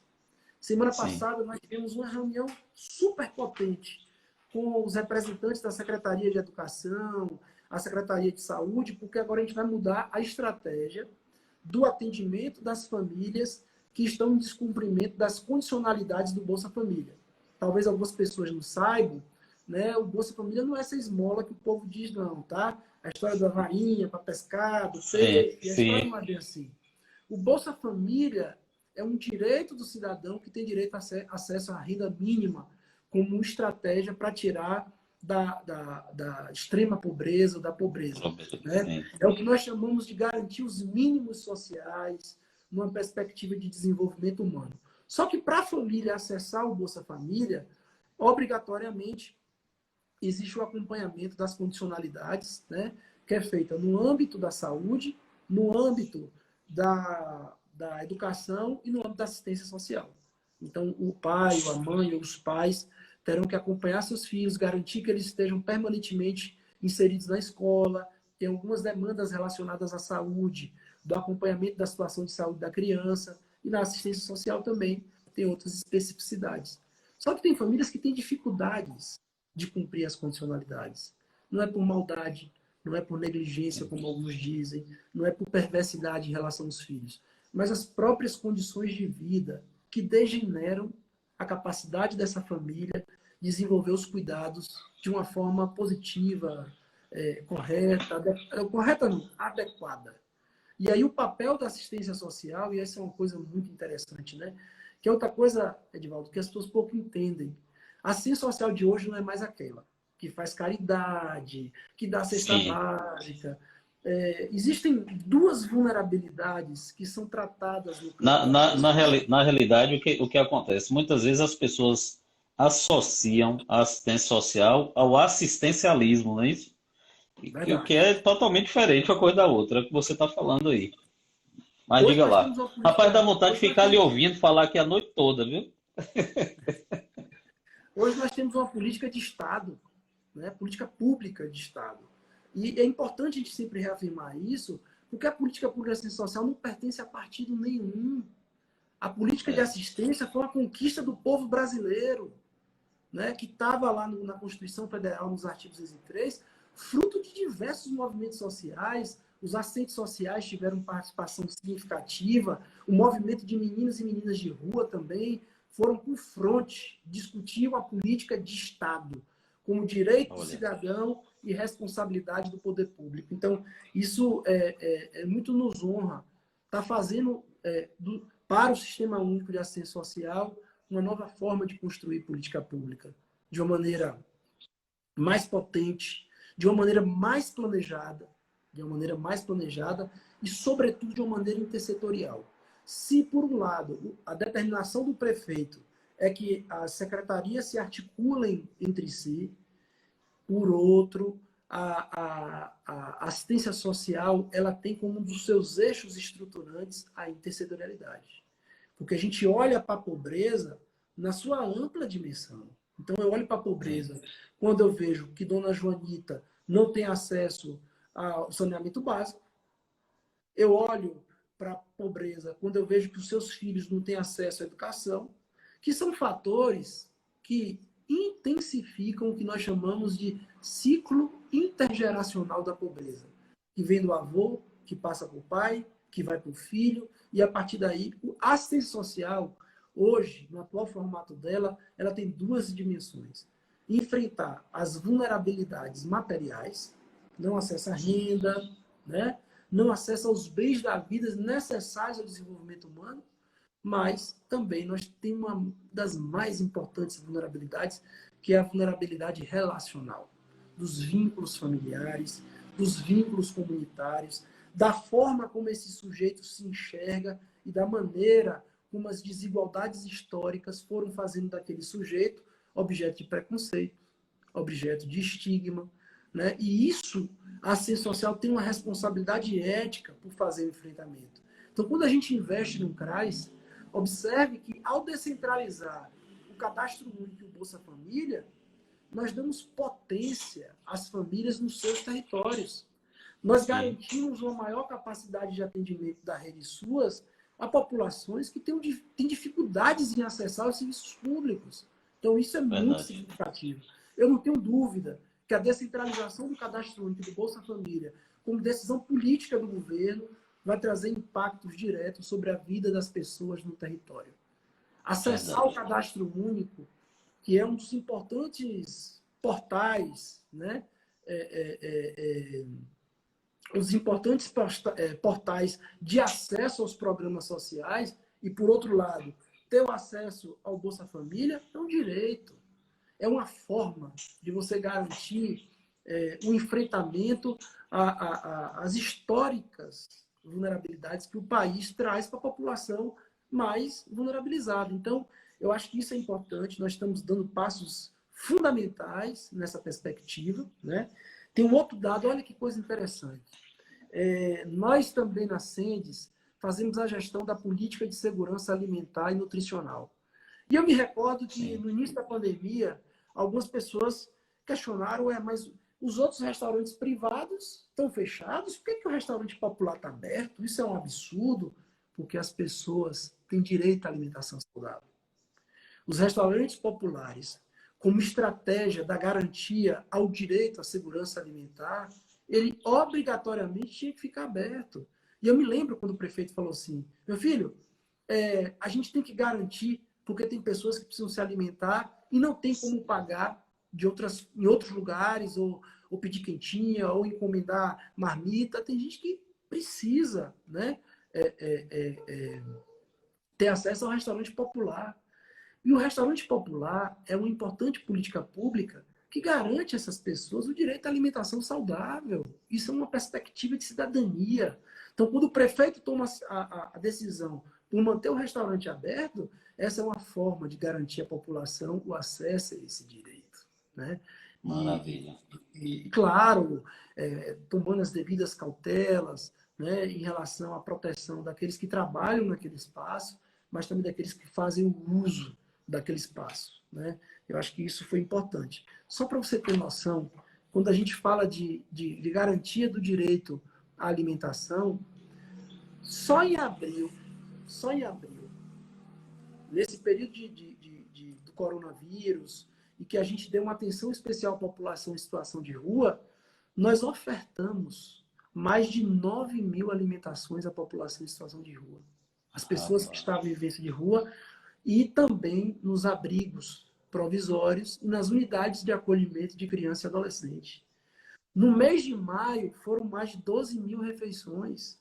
Semana passada, nós tivemos uma reunião super potente com os representantes da Secretaria de Educação, a Secretaria de Saúde, porque agora a gente vai mudar a estratégia do atendimento das famílias que estão em descumprimento das condicionalidades do Bolsa Família. Talvez algumas pessoas não saibam, né? O Bolsa Família não é essa esmola que o povo diz, não, tá? A história da varinha para pescar, do peixe, a história não é bem assim. O Bolsa Família é um direito do cidadão que tem direito a acesso à renda mínima como uma estratégia para tirar da extrema pobreza ou da pobreza. Né? É o que nós chamamos de garantir os mínimos sociais numa perspectiva de desenvolvimento humano. Só que para a família acessar o Bolsa Família, obrigatoriamente, existe o acompanhamento das condicionalidades, né, que é feita no âmbito da saúde, no âmbito da educação e no âmbito da assistência social. Então, o pai, a mãe ou os pais terão que acompanhar seus filhos, garantir que eles estejam permanentemente inseridos na escola. Tem algumas demandas relacionadas à saúde, do acompanhamento da situação de saúde da criança, e na assistência social também tem outras especificidades. Só que tem famílias que têm dificuldades de cumprir as condicionalidades. Não é por maldade, não é por negligência, como alguns dizem, não é por perversidade em relação aos filhos, mas as próprias condições de vida que degeneram a capacidade dessa família de desenvolver os cuidados de uma forma positiva, correta não, adequada. E aí o papel da assistência social, e essa é uma coisa muito interessante, né? Que é outra coisa, Edivaldo, que as pessoas pouco entendem. A assistência social de hoje não é mais aquela que faz caridade, que dá cesta básica. Existem duas vulnerabilidades que são tratadas no campo na realidade, o que acontece? Muitas vezes as pessoas associam a assistência social ao assistencialismo, não é isso? O que é totalmente diferente uma coisa da outra, é o que você está falando aí. Mas Hoje diga nós lá. temos uma política, Rapaz, dá vontade de ficar ali ouvindo falar aqui a noite toda, viu? Hoje nós temos uma política de Estado, né? Política pública de Estado. E é importante a gente sempre reafirmar isso, porque a política pública de assistência social não pertence a partido nenhum. A política de assistência foi uma conquista do povo brasileiro, né? Que estava lá na Constituição Federal, nos artigos 603, fruto de diversos movimentos sociais. Os assistentes sociais tiveram participação significativa, o movimento de meninos e meninas de rua também foram com fronte, discutiam a política de Estado, como direito do cidadão e responsabilidade do poder público. Então, isso muito nos honra. Está fazendo para o Sistema Único de Assistência Social uma nova forma de construir política pública, de uma maneira mais potente, de uma maneira mais planejada, e, sobretudo, de uma maneira intersetorial. Se, por um lado, a determinação do prefeito é que as secretarias se articulem entre si, por outro, a assistência social ela tem como um dos seus eixos estruturantes a intersetorialidade. Porque a gente olha para a pobreza na sua ampla dimensão. Então, eu olho para a pobreza quando eu vejo que Dona Joanita não tem acesso ao saneamento básico. Eu olho para a pobreza quando eu vejo que os seus filhos não têm acesso à educação, que são fatores que intensificam o que nós chamamos de ciclo intergeracional da pobreza, que vem do avô, que passa para o pai, que vai para o filho, e a partir daí, a assistência social, hoje, no atual formato dela, ela tem duas dimensões. Enfrentar as vulnerabilidades materiais, não acesso à renda, né? Não acesso aos bens da vida necessários ao desenvolvimento humano, mas também nós temos uma das mais importantes vulnerabilidades, que é a vulnerabilidade relacional, dos vínculos familiares, dos vínculos comunitários, da forma como esse sujeito se enxerga e da maneira como as desigualdades históricas foram fazendo daquele sujeito objeto de preconceito, objeto de estigma, né? E isso, a assistência social tem uma responsabilidade ética por fazer o enfrentamento. Então, quando a gente investe no CRAS, observe que, ao descentralizar o Cadastro Único e o Bolsa Família, nós damos potência às famílias nos seus territórios. Nós garantimos uma maior capacidade de atendimento da rede SUAS a populações que têm dificuldades em acessar os serviços públicos. Então, isso é muito significativo. Eu não tenho dúvida que a descentralização do Cadastro Único e do Bolsa Família, como decisão política do governo, vai trazer impactos diretos sobre a vida das pessoas no território. Acessar o Cadastro Único, que é um dos importantes portais, né? Os importantes portais de acesso aos programas sociais, e, por outro lado, ter o acesso ao Bolsa Família é um direito. É uma forma de você garantir um enfrentamento às históricas vulnerabilidades que o país traz para a população mais vulnerabilizada. Então, eu acho que isso é importante. Nós estamos dando passos fundamentais nessa perspectiva, né? Tem um outro dado, olha que coisa interessante. Nós também, na Sendes, fazemos a gestão da política de segurança alimentar e nutricional. E eu me recordo que, no início da pandemia, algumas pessoas questionaram, mas os outros restaurantes privados estão fechados, por que o restaurante popular está aberto? Isso é um absurdo, porque as pessoas têm direito à alimentação saudável. Os restaurantes populares, como estratégia da garantia ao direito à segurança alimentar, ele obrigatoriamente tinha que ficar aberto. E eu me lembro quando o prefeito falou assim, meu filho, a gente tem que garantir, porque tem pessoas que precisam se alimentar e não tem como pagar em outros lugares, ou pedir quentinha, ou encomendar marmita. Tem gente que precisa, né, ter acesso ao restaurante popular. E o restaurante popular é uma importante política pública que garante a essas pessoas o direito à alimentação saudável. Isso é uma perspectiva de cidadania. Então, quando o prefeito toma a decisão por manter o restaurante aberto, essa é uma forma de garantir à população o acesso a esse direito, né? Maravilha. E claro, tomando as devidas cautelas, né, em relação à proteção daqueles que trabalham naquele espaço, mas também daqueles que fazem o uso daquele espaço, né? Eu acho que isso foi importante. Só para você ter noção, quando a gente fala de garantia do direito à alimentação, só em abril, nesse período do coronavírus, e que a gente deu uma atenção especial à população em situação de rua, nós ofertamos mais de 9 mil alimentações à população em situação de rua. As pessoas que estavam em vivência de rua e também nos abrigos provisórios e nas unidades de acolhimento de criança e adolescente. No mês de maio, foram mais de 12 mil refeições.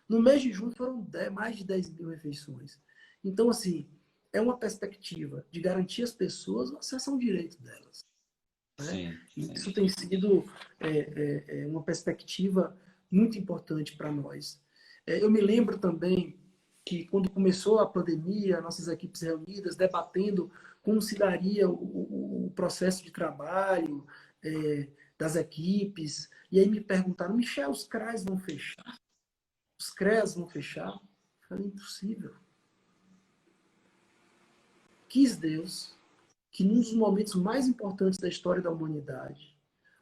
No mês de junho, foram mais de 10 mil refeições. Então, assim, é uma perspectiva de garantir às pessoas o acesso ao direito delas. Né? Sim. Isso tem sido uma perspectiva muito importante para nós. Eu me lembro também que quando começou a pandemia, nossas equipes reunidas, debatendo como se daria o processo de trabalho das equipes, e aí me perguntaram, Michel, os CRAs vão fechar? Os CREAs vão fechar? Eu falei, impossível. Quis Deus que num dos momentos mais importantes da história da humanidade,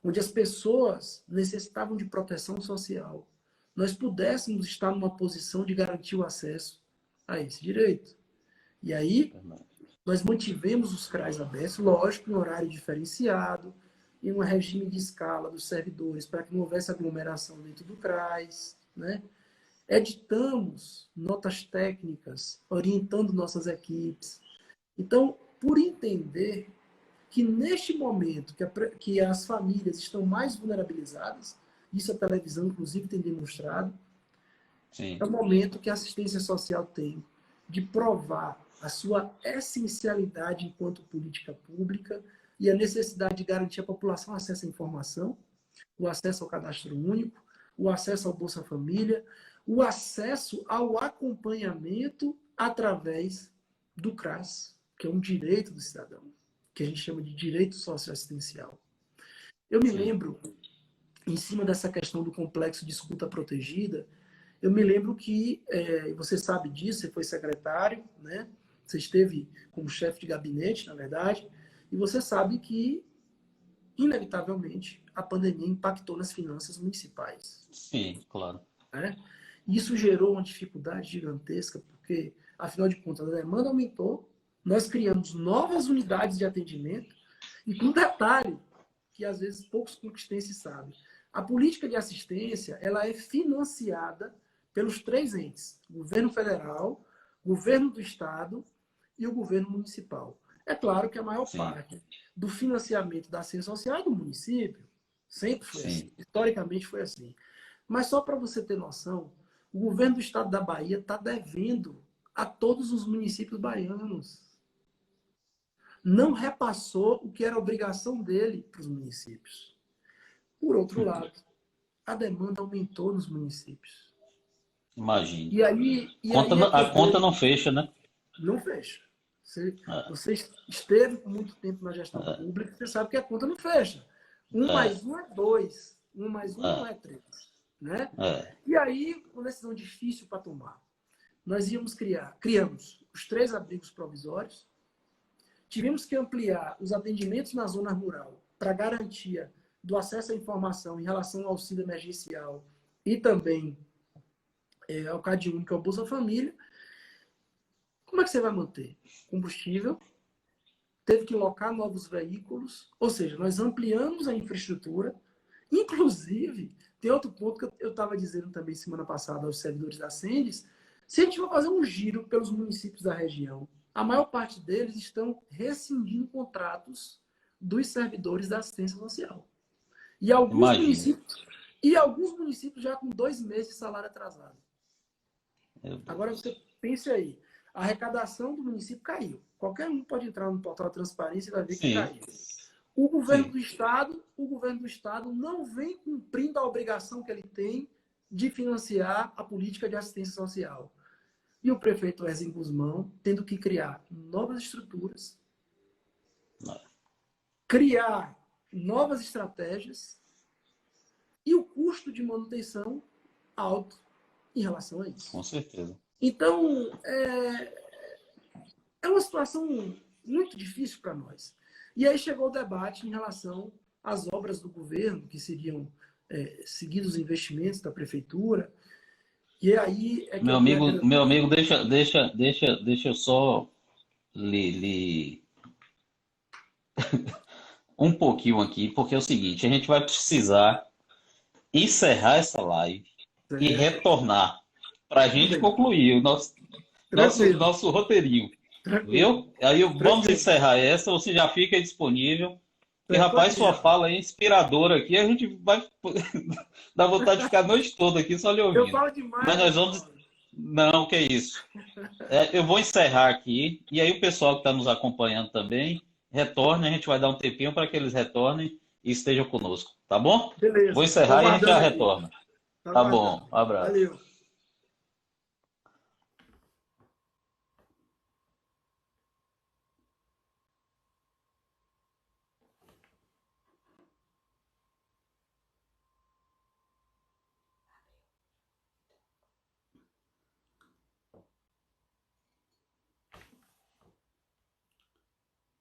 onde as pessoas necessitavam de proteção social, nós pudéssemos estar numa posição de garantir o acesso a esse direito. E aí, nós mantivemos os CRAs abertos, lógico, em horário diferenciado, em um regime de escala dos servidores, para que não houvesse aglomeração dentro do CRAs, né? Editamos notas técnicas, orientando nossas equipes. Então, por entender que neste momento que as famílias estão mais vulnerabilizadas, isso a televisão, inclusive, tem demonstrado, Sim. é o momento que a assistência social tem de provar a sua essencialidade enquanto política pública e a necessidade de garantir à população acesso à informação, o acesso ao cadastro único, o acesso ao Bolsa Família, o acesso ao acompanhamento através do CRAS, que é um direito do cidadão, que a gente chama de direito socioassistencial. Eu me lembro, em cima dessa questão do complexo de escuta protegida, eu me lembro que, você sabe disso, você foi secretário, né? Você esteve como chefe de gabinete, na verdade, e você sabe que, inevitavelmente, a pandemia impactou nas finanças municipais. Sim, claro. Né? Isso gerou uma dificuldade gigantesca, porque, afinal de contas, a demanda aumentou, nós criamos novas unidades de atendimento, e com um detalhe, que às vezes poucos conquistenses sabem, a política de assistência ela é financiada pelos 3 entes, governo federal, governo do estado e o governo municipal. É claro que a maior parte do financiamento da assistência social é do município, sempre foi assim, historicamente foi assim. Mas só para você ter noção, o governo do estado da Bahia está devendo a todos os municípios baianos. Não repassou o que era obrigação dele para os municípios. Por outro lado, a demanda aumentou nos municípios. Imagina. E aí A conta não fecha, né? Não fecha. Você esteve por muito tempo na gestão pública, você sabe que a conta não fecha. 1 mais 1 é 2. 1 mais 1 não é 3. Né? E aí, uma decisão difícil para tomar. Nós criamos os 3 abrigos provisórios, tivemos que ampliar os atendimentos na zona rural para garantia do acesso à informação em relação ao auxílio emergencial e também ao CAD único, ao Bolsa Família. Como é que você vai manter? Combustível, teve que locar novos veículos, ou seja, nós ampliamos a infraestrutura. Inclusive, tem outro ponto que eu estava dizendo também semana passada aos servidores da Sendes, se a gente for fazer um giro pelos municípios da região, a maior parte deles estão rescindindo contratos dos servidores da assistência social. E alguns municípios já com 2 meses de salário atrasado. Agora você pense aí, a arrecadação do município caiu. Qualquer um pode entrar no portal da transparência e vai ver que caiu. O governo do estado não vem cumprindo a obrigação que ele tem de financiar a política de assistência social. E o prefeito Wesley Guzmão tendo que criar novas estruturas, criar novas estratégias e o custo de manutenção alto em relação a isso. Com certeza. Então, é uma situação muito difícil para nós. E aí chegou o debate em relação às obras do governo, que seriam seguidos os investimentos da prefeitura. E aí é que meu amigo, deixa eu só um pouquinho aqui, porque é o seguinte, a gente vai precisar encerrar essa live e retornar para a gente concluir o nosso roteirinho. Viu? Aí vamos encerrar essa, você já fica disponível. E, rapaz, sua fala é inspiradora aqui, a gente vai dar vontade de ficar a noite toda aqui só lhe ouvindo. Eu falo demais. Mas nós vamos... Não, que é isso. Eu vou encerrar aqui, e aí o pessoal que está nos acompanhando também, retorne, a gente vai dar um tempinho para que eles retornem e estejam conosco, tá bom? Beleza. Vou encerrar e a gente já retorna. Tá bom, um abraço. Valeu.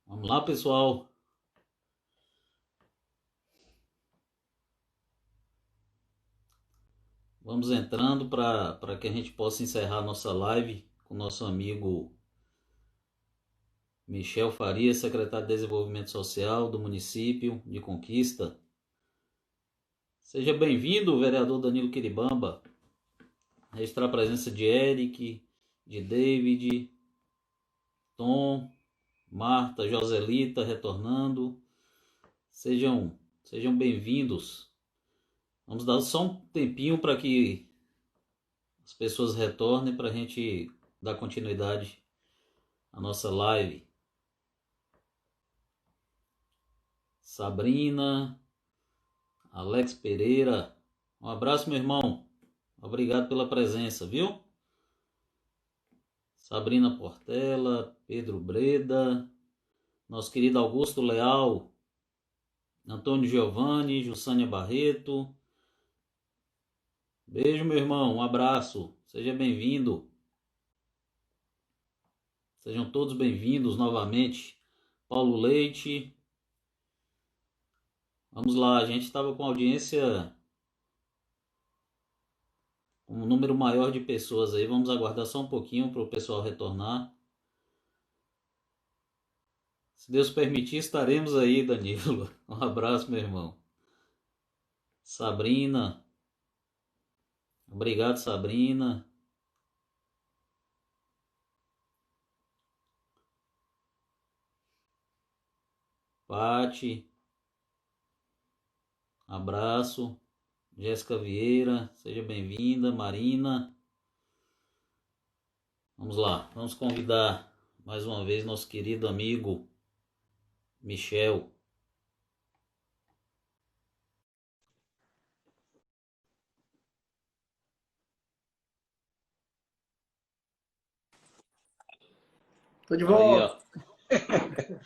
Vamos lá, pessoal. Vamos entrando para que a gente possa encerrar nossa live com o nosso amigo Michel Faria, secretário de Desenvolvimento Social do município de Conquista. Seja bem-vindo, vereador Danilo Quiribamba. Registrar a presença de Eric, de David, Tom, Marta, Joselita retornando. Sejam bem-vindos. Vamos dar só um tempinho para que as pessoas retornem para a gente dar continuidade à nossa live. Sabrina, Alex Pereira, um abraço, meu irmão. Obrigado pela presença, viu? Sabrina Portela, Pedro Breda, nosso querido Augusto Leal, Antônio Giovanni, Jussânia Barreto. Beijo, meu irmão, um abraço, seja bem-vindo. Sejam todos bem-vindos novamente. Paulo Leite. Vamos lá, a gente estava com audiência, um número maior de pessoas aí. Vamos aguardar só um pouquinho para o pessoal retornar. Se Deus permitir, estaremos aí, Danilo. Um abraço, meu irmão. Sabrina. Obrigado, Sabrina. Pati. Abraço. Jéssica Vieira, seja bem-vinda. Marina. Vamos lá, vamos convidar mais uma vez nosso querido amigo Michel. Tô de volta. Aí,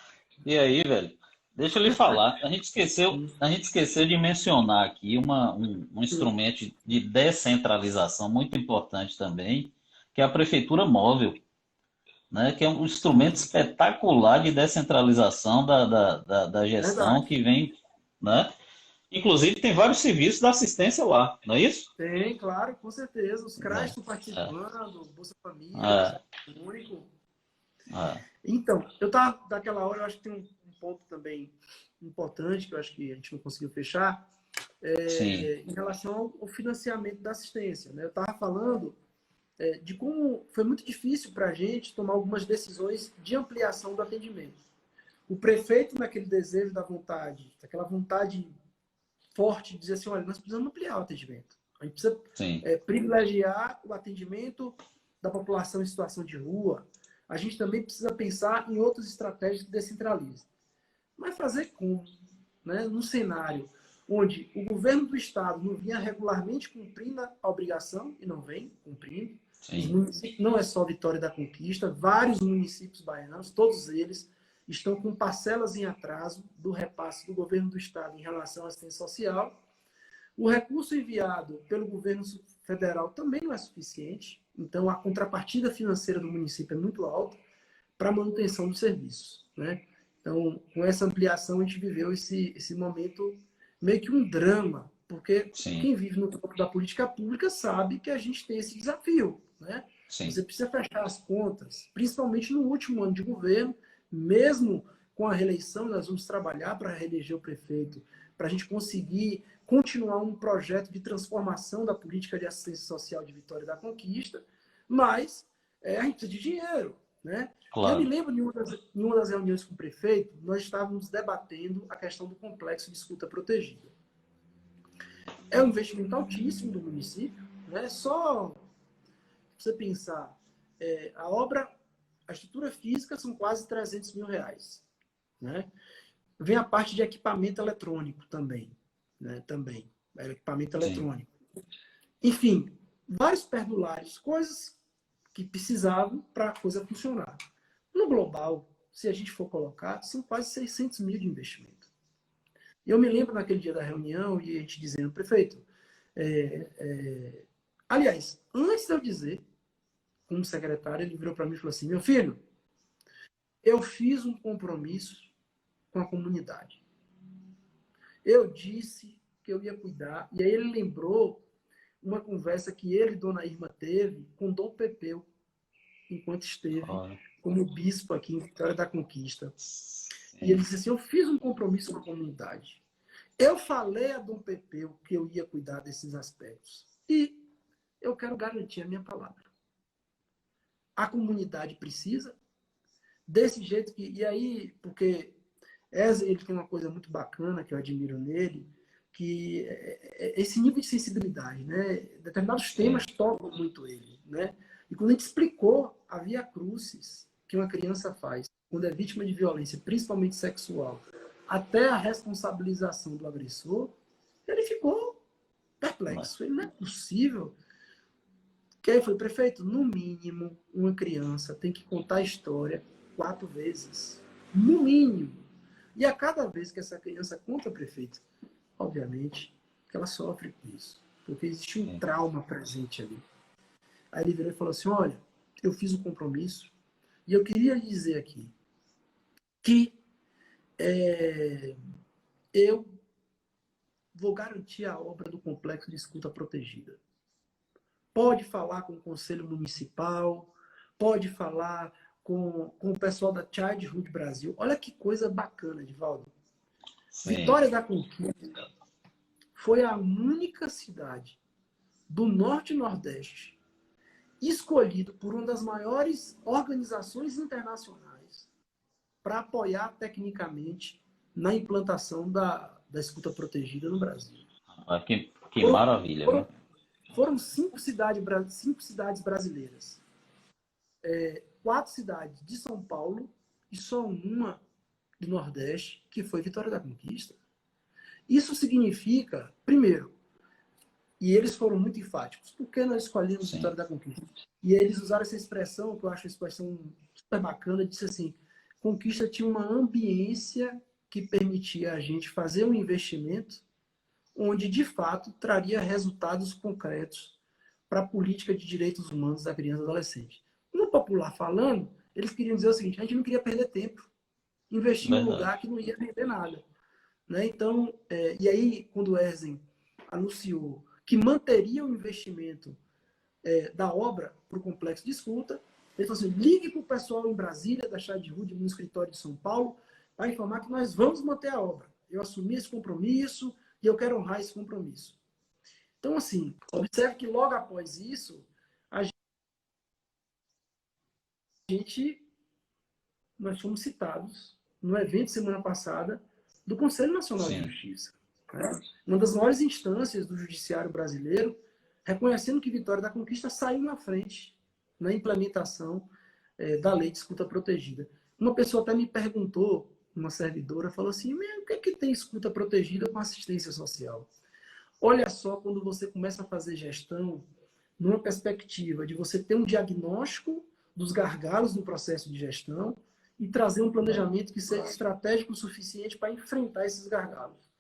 e aí, velho? Deixa eu lhe falar. A gente esqueceu de mencionar aqui um instrumento de descentralização muito importante também, que é a Prefeitura Móvel, né? Que é um instrumento espetacular de descentralização da gestão. Verdade. Que vem, né? Inclusive, tem vários serviços da assistência lá, não é isso? Tem, claro, com certeza. Os CRAs estão participando, Bolsa Família, único. Ah, Então, eu estava, daquela hora, eu acho que tem um ponto também importante, que eu acho que a gente não conseguiu fechar, sim, em relação ao financiamento da assistência. Né? Eu estava falando de como foi muito difícil para a gente tomar algumas decisões de ampliação do atendimento. O prefeito, naquele desejo da vontade, daquela vontade forte de dizer assim, olha, nós precisamos ampliar o atendimento. A gente precisa sim, privilegiar o atendimento da população em situação de rua. A gente também precisa pensar em outras estratégias que descentralizem. Mas fazer como? Né? Num cenário onde o governo do Estado não vinha regularmente cumprindo a obrigação, e não vem cumprindo, os sim, municípios, não é só Vitória da Conquista, vários municípios baianos, todos eles estão com parcelas em atraso do repasse do governo do Estado em relação à assistência social. O recurso enviado pelo governo federal também não é suficiente, então a contrapartida financeira do município é muito alta para a manutenção dos serviços. Né? Então, com essa ampliação, a gente viveu esse momento meio que um drama, porque sim, quem vive no campo da política pública sabe que a gente tem esse desafio. Né? sim, Você precisa fechar as contas, principalmente no último ano de governo, mesmo com a reeleição, nós vamos trabalhar para reeleger o prefeito, para a gente conseguir continuar um projeto de transformação da política de assistência social de Vitória da Conquista, mas a gente precisa de dinheiro. Né? E eu me claro, lembro, em uma das reuniões com o prefeito, nós estávamos debatendo a questão do complexo de escuta protegida. É um investimento altíssimo do município, né? Só você pensar, a obra, a estrutura física são quase 300 mil reais. Né? Vem a parte de equipamento eletrônico também. Né? Também, equipamento sim, eletrônico. Enfim, vários perdulários, coisas que precisavam para a coisa funcionar. No global, se a gente for colocar, são quase 600 mil de investimento. E eu me lembro naquele dia da reunião e a gente dizendo, prefeito, aliás, antes de eu dizer, como secretário, ele virou para mim e falou assim, meu filho, eu fiz um compromisso com a comunidade. Eu disse que eu ia cuidar, e aí ele lembrou uma conversa que ele e Dona Irma teve com Dom Pepeu, enquanto esteve claro, como bispo aqui em Vitória da Conquista. E ele sim, disse assim, eu fiz um compromisso com a comunidade. Eu falei a Dom Pepeu que eu ia cuidar desses aspectos. E eu quero garantir a minha palavra. A comunidade precisa, desse jeito que... E aí, porque ele tem uma coisa muito bacana que eu admiro nele, que é esse nível de sensibilidade. Né? Determinados temas sim, tocam muito ele. Né? E quando a gente explicou a via crucis que uma criança faz quando é vítima de violência, principalmente sexual, até a responsabilização do agressor, ele ficou mas, perplexo. Ele não é possível. Que aí foi, prefeito, no mínimo, uma criança tem que contar a história 4 vezes. No mínimo. E a cada vez que essa criança conta, prefeito, obviamente, que ela sofre com isso. Porque existe um sim, trauma presente ali. Aí ele virou e falou assim, olha, eu fiz um compromisso e eu queria lhe dizer aqui que eu vou garantir a obra do complexo de escuta protegida. Pode falar com o Conselho Municipal, pode falar com o pessoal da Childhood Brasil. Olha que coisa bacana, Edivaldo. sim, Vitória da Conquista foi a única cidade do Norte e Nordeste escolhido por uma das maiores organizações internacionais para apoiar tecnicamente na implantação da escuta protegida no Brasil. ah, que Foram, maravilha, viu? foram, foram 5 cidades brasileiras. 4 cidades de São Paulo e só uma do Nordeste, que foi Vitória da Conquista. Isso significa, primeiro, e eles foram muito enfáticos, por que nós escolhemos Vitória Sim, da Conquista? E eles usaram essa expressão, que eu acho uma expressão super bacana, disse assim, Conquista tinha uma ambiência que permitia a gente fazer um investimento onde, de fato, traria resultados concretos para a política de direitos humanos da criança e do adolescente. No popular falando, eles queriam dizer o seguinte, a gente não queria perder tempo, investir em um lugar verdade. que não ia render nada. Né? Então, e aí, quando o Erzen anunciou que manteria o investimento da obra para o complexo de escuta, Ele falou assim, ligue para o pessoal em Brasília, da Chade-Hood, no escritório de São Paulo, para informar que nós vamos manter a obra. Eu assumi esse compromisso e eu quero honrar esse compromisso. Então, assim, observe que logo após isso, a gente, nós fomos citados no evento semana passada do Conselho Nacional de Justiça. Né? Uma das maiores instâncias do judiciário brasileiro, reconhecendo que Vitória da Conquista saiu na frente na implementação da lei de escuta protegida. Uma pessoa até me perguntou, uma servidora, falou assim, o que é que tem escuta protegida com assistência social? Olha só, quando você começa a fazer gestão, numa perspectiva de você ter um diagnóstico dos gargalos do processo de gestão e trazer um planejamento que seja estratégico o suficiente para enfrentar esses gargalos.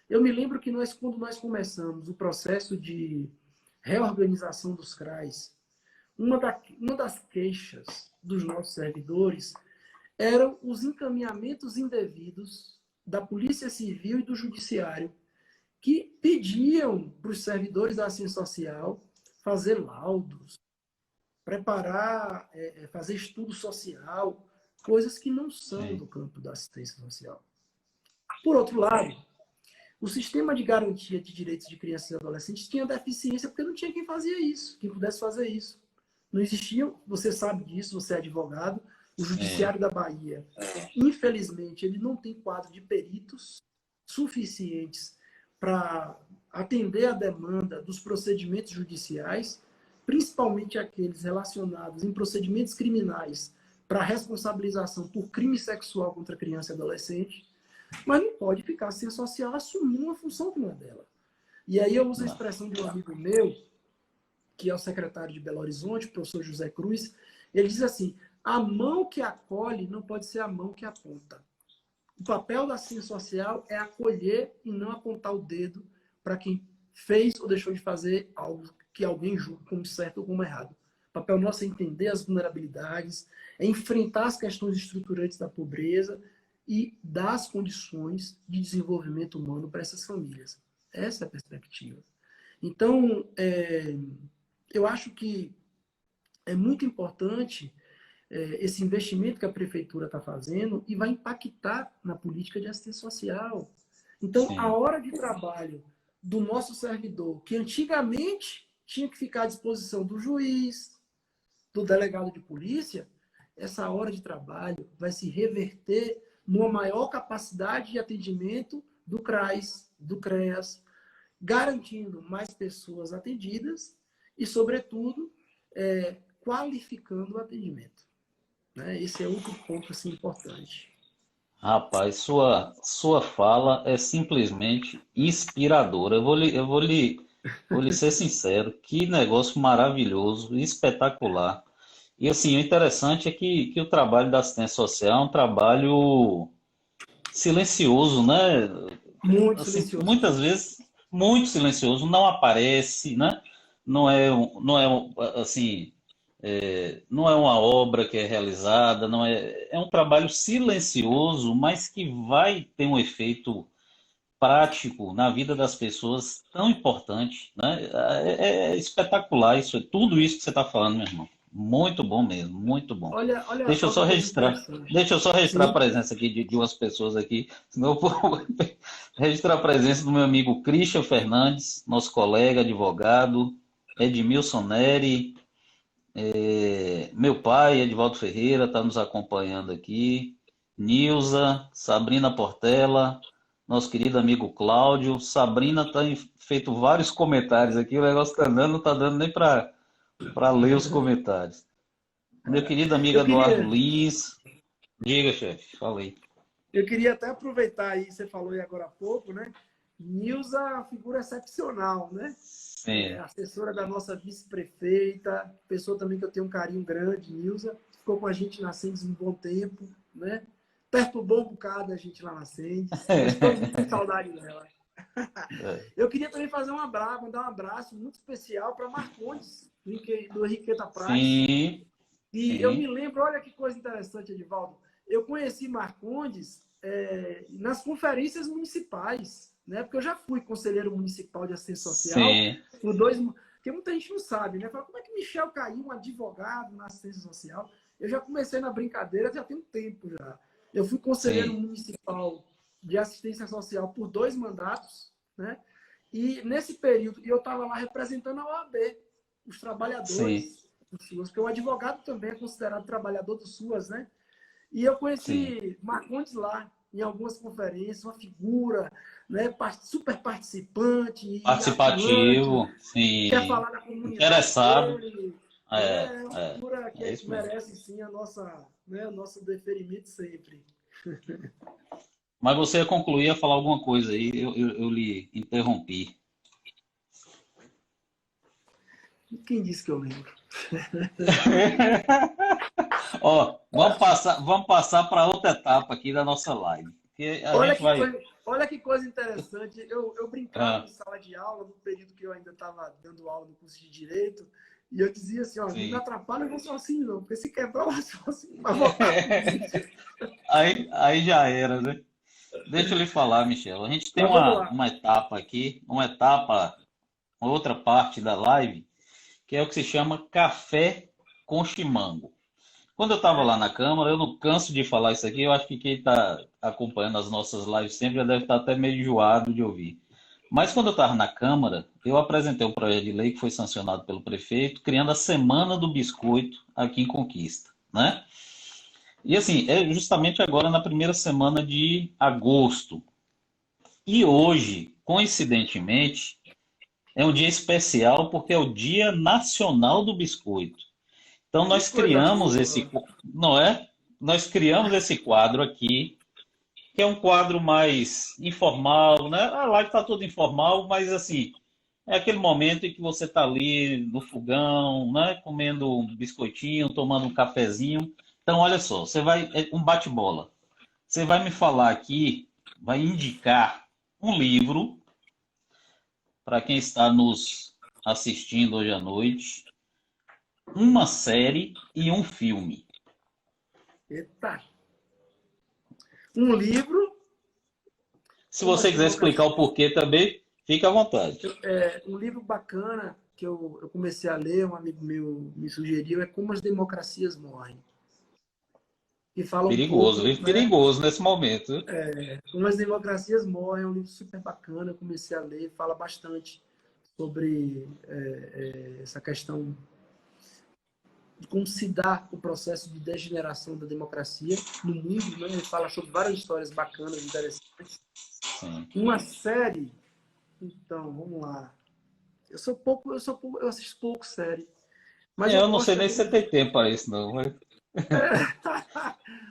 Eu me lembro que quando nós começamos o processo de reorganização dos CRAs, uma das queixas dos nossos servidores eram os encaminhamentos indevidos da Polícia Civil e do Judiciário, que pediam para os servidores da assistência social fazer laudos, preparar, fazer estudo social, coisas que não são do campo da assistência social. Por outro lado, o sistema de garantia de direitos de crianças e adolescentes tinha deficiência porque não tinha quem fazia isso, quem pudesse fazer isso. Não existia, você sabe disso, você é advogado, o Judiciário da Bahia, infelizmente, ele não tem quadro de peritos suficientes para atender a demanda dos procedimentos judiciais, principalmente aqueles relacionados em procedimentos criminais para responsabilização por crime sexual contra criança e adolescente, mas não pode ficar sem social assumindo uma função que não é dela. E aí eu uso a expressão de um amigo meu, que é o secretário de Belo Horizonte, o professor José Cruz, ele diz assim, a mão que acolhe não pode ser a mão que aponta. O papel da assistência social é acolher e não apontar o dedo para quem fez ou deixou de fazer algo que alguém julga como certo ou como errado. O papel nosso é entender as vulnerabilidades, é enfrentar as questões estruturantes da pobreza e dar as condições de desenvolvimento humano para essas famílias. Essa é a perspectiva. Então, eu acho que é muito importante esse investimento que a prefeitura está fazendo e vai impactar na política de assistência social. Então, a hora de trabalho do nosso servidor, que antigamente tinha que ficar à disposição do juiz, do delegado de polícia, essa hora de trabalho vai se reverter numa maior capacidade de atendimento do CRAS, do CREAS, garantindo mais pessoas atendidas e, sobretudo, qualificando o atendimento. Esse é outro ponto assim, importante. Rapaz, sua fala é simplesmente inspiradora. Eu vou lhe ser sincero, que negócio maravilhoso, espetacular. E assim, o interessante é que o trabalho da assistência social é um trabalho silencioso, né? Muito Assim, silencioso. muitas vezes muito silencioso, não aparece, né? Assim, não é uma obra que é realizada, é um trabalho silencioso, mas que vai ter um efeito prático na vida das pessoas tão importante, né? É espetacular tudo isso que você está falando, meu irmão. Muito bom mesmo, muito bom. Olha só que coisa interessante. Deixa eu só registrar a Sim. presença aqui de umas pessoas aqui, senão eu vou registrar a presença do meu amigo Christian Fernandes, nosso colega advogado, Edmilson Neri, meu pai, Edivaldo Ferreira, está nos acompanhando aqui, Nilza, Sabrina Portela, nosso querido amigo Cláudio. Sabrina tem feito vários comentários aqui, o negócio está andando, não está dando nem para ler os comentários. Meu querido amigo Eduardo Lins. Diga, chefe, falei. Eu queria até aproveitar aí, você falou aí agora há pouco, né? Nilza é uma figura excepcional, né? Sim. Assessora da nossa vice-prefeita, pessoa também que eu tenho um carinho grande, Nilza. Ficou com a gente na Sendes um bom tempo, né? Perturbou um bocado a gente lá na Sendes. Estou muito com saudade dela. Eu queria também mandar um abraço muito especial para Marcondes, do Henriqueta Price. Sim. E eu me lembro, olha que coisa interessante, Edivaldo. Eu conheci Marcondes nas conferências municipais, né? Porque eu já fui conselheiro municipal de assistência social Porque muita gente não sabe, né? Fala, como é que Michel caiu, um advogado na assistência social? Eu já comecei na brincadeira, já tem um tempo já. Eu fui conselheiro Sim, municipal de assistência social por 2 mandatos, né? E nesse período, eu estava lá representando a OAB, os sim, trabalhadores do SUAS, porque o advogado também é considerado trabalhador do SUAS, né? E eu sim. conheci Marcondes lá, em algumas conferências, uma figura, né, super participante e atuante, Participativo, quer sim. falar da comunidade Interessado. dele, É, né? É uma é, figura é que isso mesmo. merece, sim, né, o nosso deferimento sempre. Mas você ia concluir a falar alguma coisa aí, eu lhe interrompi. E quem disse que eu lembro? Ó, vamos passar para outra etapa aqui da nossa live. Que a gente vai. Olha que coisa interessante. Eu brincava em Ah, sala de aula, no período que eu ainda estava dando aula no curso de Direito, e eu dizia assim, ó, não me sim. atrapalha, eu vou sozinho, não, porque se quebrar, eu vou sozinho, mas voltar comigo. Aí já era, né? Deixa eu lhe falar, Michel. A gente tem Mas vamos lá. uma etapa aqui, uma outra parte da live, que é o que se chama café com chimango. Quando eu estava lá na Câmara, eu não canso de falar isso aqui, eu acho que quem está acompanhando as nossas lives sempre já deve estar até meio enjoado de ouvir. Mas quando eu estava na Câmara, eu apresentei um projeto de lei que foi sancionado pelo prefeito, criando a Semana do Biscoito aqui em Conquista, né? E assim, é justamente agora na primeira semana de agosto. E hoje, coincidentemente, é um dia especial porque é o Dia Nacional do Biscoito. Então Que nós coisa criamos boa. não é? Nós criamos esse quadro aqui, que é um quadro mais informal, né? A live está toda informal, mas assim, é aquele momento em que você está ali no fogão, né? Comendo um biscoitinho, tomando um cafezinho. Então, olha só, é um bate-bola. Você vai me falar aqui, vai indicar um livro para quem está nos assistindo hoje à noite, uma série e um filme. Eita. Um livro, Se como você as quiser explicar democracias. o porquê também, fique à vontade. Um livro bacana que eu comecei a ler, um amigo meu me sugeriu, é Como as Democracias Morrem. Que fala um Perigoso, pouco, livro né? perigoso nesse momento. Como as Democracias Morrem, é um livro super bacana, eu comecei a ler, fala bastante sobre essa questão de como se dá o processo de degeneração da democracia no mundo, né? Ele fala sobre várias histórias bacanas, interessantes. Sim. Uma série, então, vamos lá. Eu assisto pouco série, mas É, eu eu não gosto sei nem se você também. tem tempo para isso, não.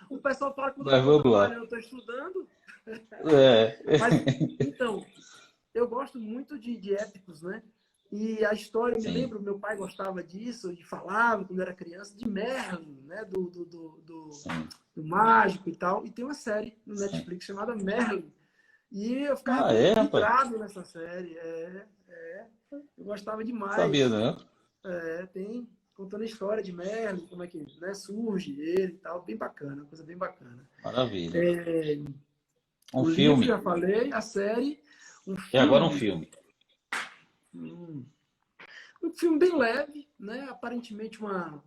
O pessoal fala que quando eu Mas estou vamos lá. trabalhando, eu estou estudando, É. mas então, eu gosto muito de épicos, né? E a história, eu me Sim, lembro, meu pai gostava disso, de falava quando era criança, de Merlin, né? sim, Do mágico e tal. E tem uma série no sim. Netflix chamada Merlin. E eu ficava Ah, é, rapaz? vidrado nessa série. Eu gostava Sabia demais. não. Tem contando a história de Merlin, como é que, né, surge ele e tal. Bem bacana, coisa bem bacana. Maravilha. Um O livro, já filme. falei, a série, um E agora um filme. filme. hum, Um filme bem leve, né? Aparentemente uma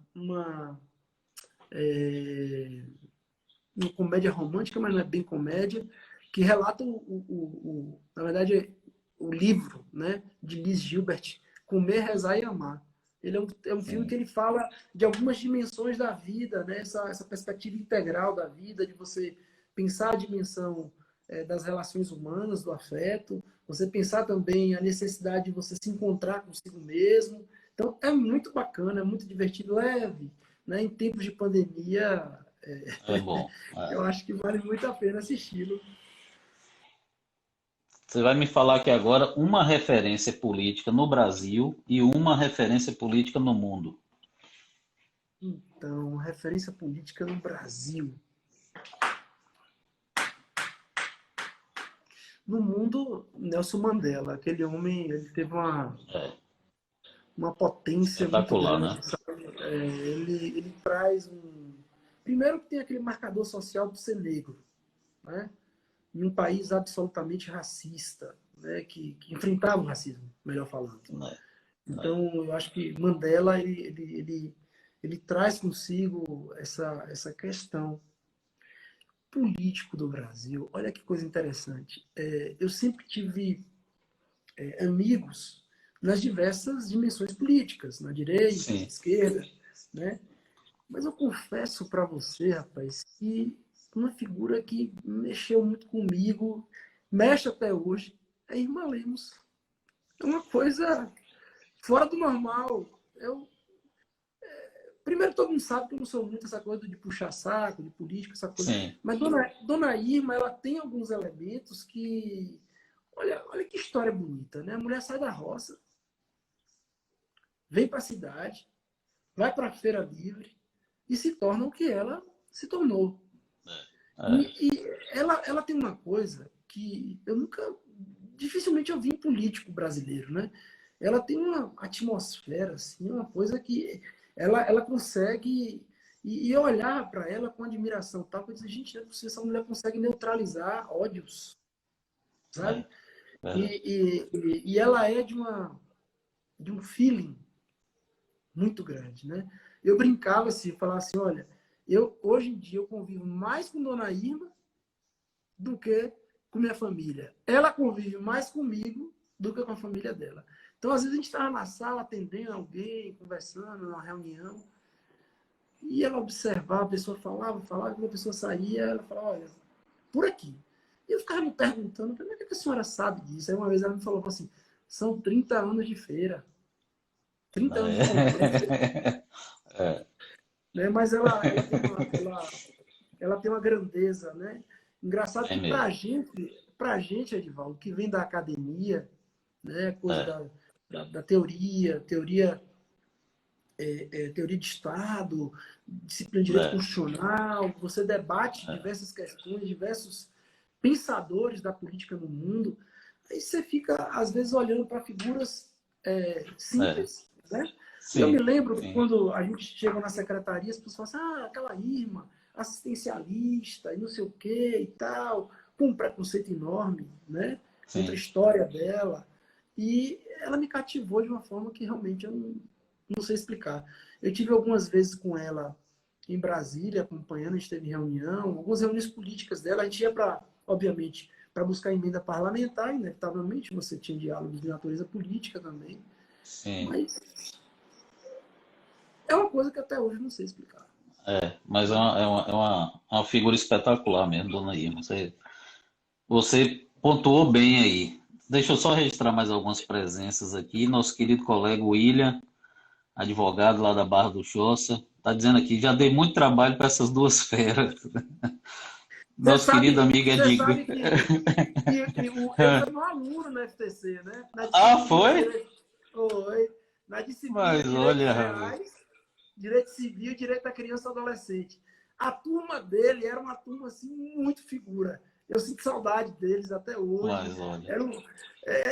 comédia romântica, mas não é bem comédia, que relata na verdade, o livro, né, de Liz Gilbert, Comer, Rezar e Amar. Ele é um filme que Sim. ele fala de algumas dimensões da vida, né? Essa perspectiva integral da vida, de você pensar a dimensão das relações humanas, do afeto, você pensar também a necessidade de você se encontrar consigo mesmo. Então, é muito bacana, é muito divertido, leve. Né? Em tempos de pandemia, É bom. eu É. acho que vale muito a pena assisti-lo. Você vai me falar aqui agora uma referência política no Brasil e uma referência política no mundo. Então, referência política no Brasil. No mundo, Nelson Mandela, aquele homem, ele teve É, uma potência muito espetacular, grande, né? sabe? Ele traz um... Primeiro que tem aquele marcador social de ser negro, né? Em um país absolutamente racista, né? Que enfrentava o racismo, melhor falando. Né? Então, eu acho que Mandela, ele traz consigo essa questão político do Brasil. Olha que coisa interessante. Eu sempre tive amigos nas diversas dimensões políticas, na direita, na Sim, esquerda, né? Mas eu confesso para você, rapaz, que uma figura que mexeu muito comigo, mexe até hoje, é a Irmã Lemos. É uma coisa fora do normal. Primeiro, todo mundo sabe que eu não sou muito essa coisa de puxar saco, de política, essa coisa. sim, Mas Dona Irma, ela tem alguns elementos que... Olha que história bonita, né? A mulher sai da roça, vem para a cidade, vai para a feira livre e se torna o que ela se tornou. é, E ela tem uma coisa que eu nunca... Dificilmente eu vi em político brasileiro, né? Ela tem uma atmosfera, assim, uma coisa que ela consegue... E olhar para ela com admiração, tá? Porque, gente, não é possível, essa mulher consegue neutralizar ódios, sabe? é, verdade. E ela é de um feeling muito grande, né? Eu brincava assim, falava assim, olha, hoje em dia eu convivo mais com Dona Irma do que com minha família. Ela convive mais comigo do que com a família dela. Então, às vezes, a gente estava na sala atendendo alguém, conversando, numa reunião, e ela observava, a pessoa falava, quando a pessoa saía, ela falava, olha, por aqui. E eu ficava me perguntando, como é que a senhora sabe disso? Aí uma vez ela me falou assim, são 30 anos de feira, 30 anos de convênio, É. É, né? Mas ela tem uma grandeza, né? Engraçado tem que mesmo. pra gente, Edivaldo, que vem da academia, né? Coisa É, da teoria de Estado, disciplina de direito é, constitucional, você debate é. diversas questões, diversos pensadores da política no mundo, aí você fica, às vezes, olhando para figuras É. simples, né? E eu me Sim, lembro que sim, quando a gente chega na secretaria, as pessoas falam assim, aquela Irma, assistencialista e não sei o que e tal, com um preconceito enorme, né? Contra a sim. história dela. E ela me cativou de uma forma que realmente eu não sei explicar. Eu tive algumas vezes com ela em Brasília, acompanhando, a gente teve reunião, algumas reuniões políticas dela, a gente ia para, obviamente, para buscar emenda parlamentar, inevitavelmente, você tinha diálogos de natureza política também, Sim. mas é uma coisa que até hoje eu não sei explicar. Mas é uma figura espetacular mesmo, dona Irma. Você pontuou bem aí. Deixa eu só registrar mais algumas presenças aqui. Nosso querido colega William, advogado lá da Barra do Choça, está dizendo aqui, já dei muito trabalho para essas duas feras. Nosso querido amigo Você Edgar. sabe ele foi meu aluno na FTC, né? Na Ah, disciplina de foi? direito, foi, na disciplina de Mas direitos olha, rapaz. reais, direito civil e direito da criança e adolescente. A turma dele era uma turma assim, muito figura. Eu sinto saudade deles até hoje. Mas olha.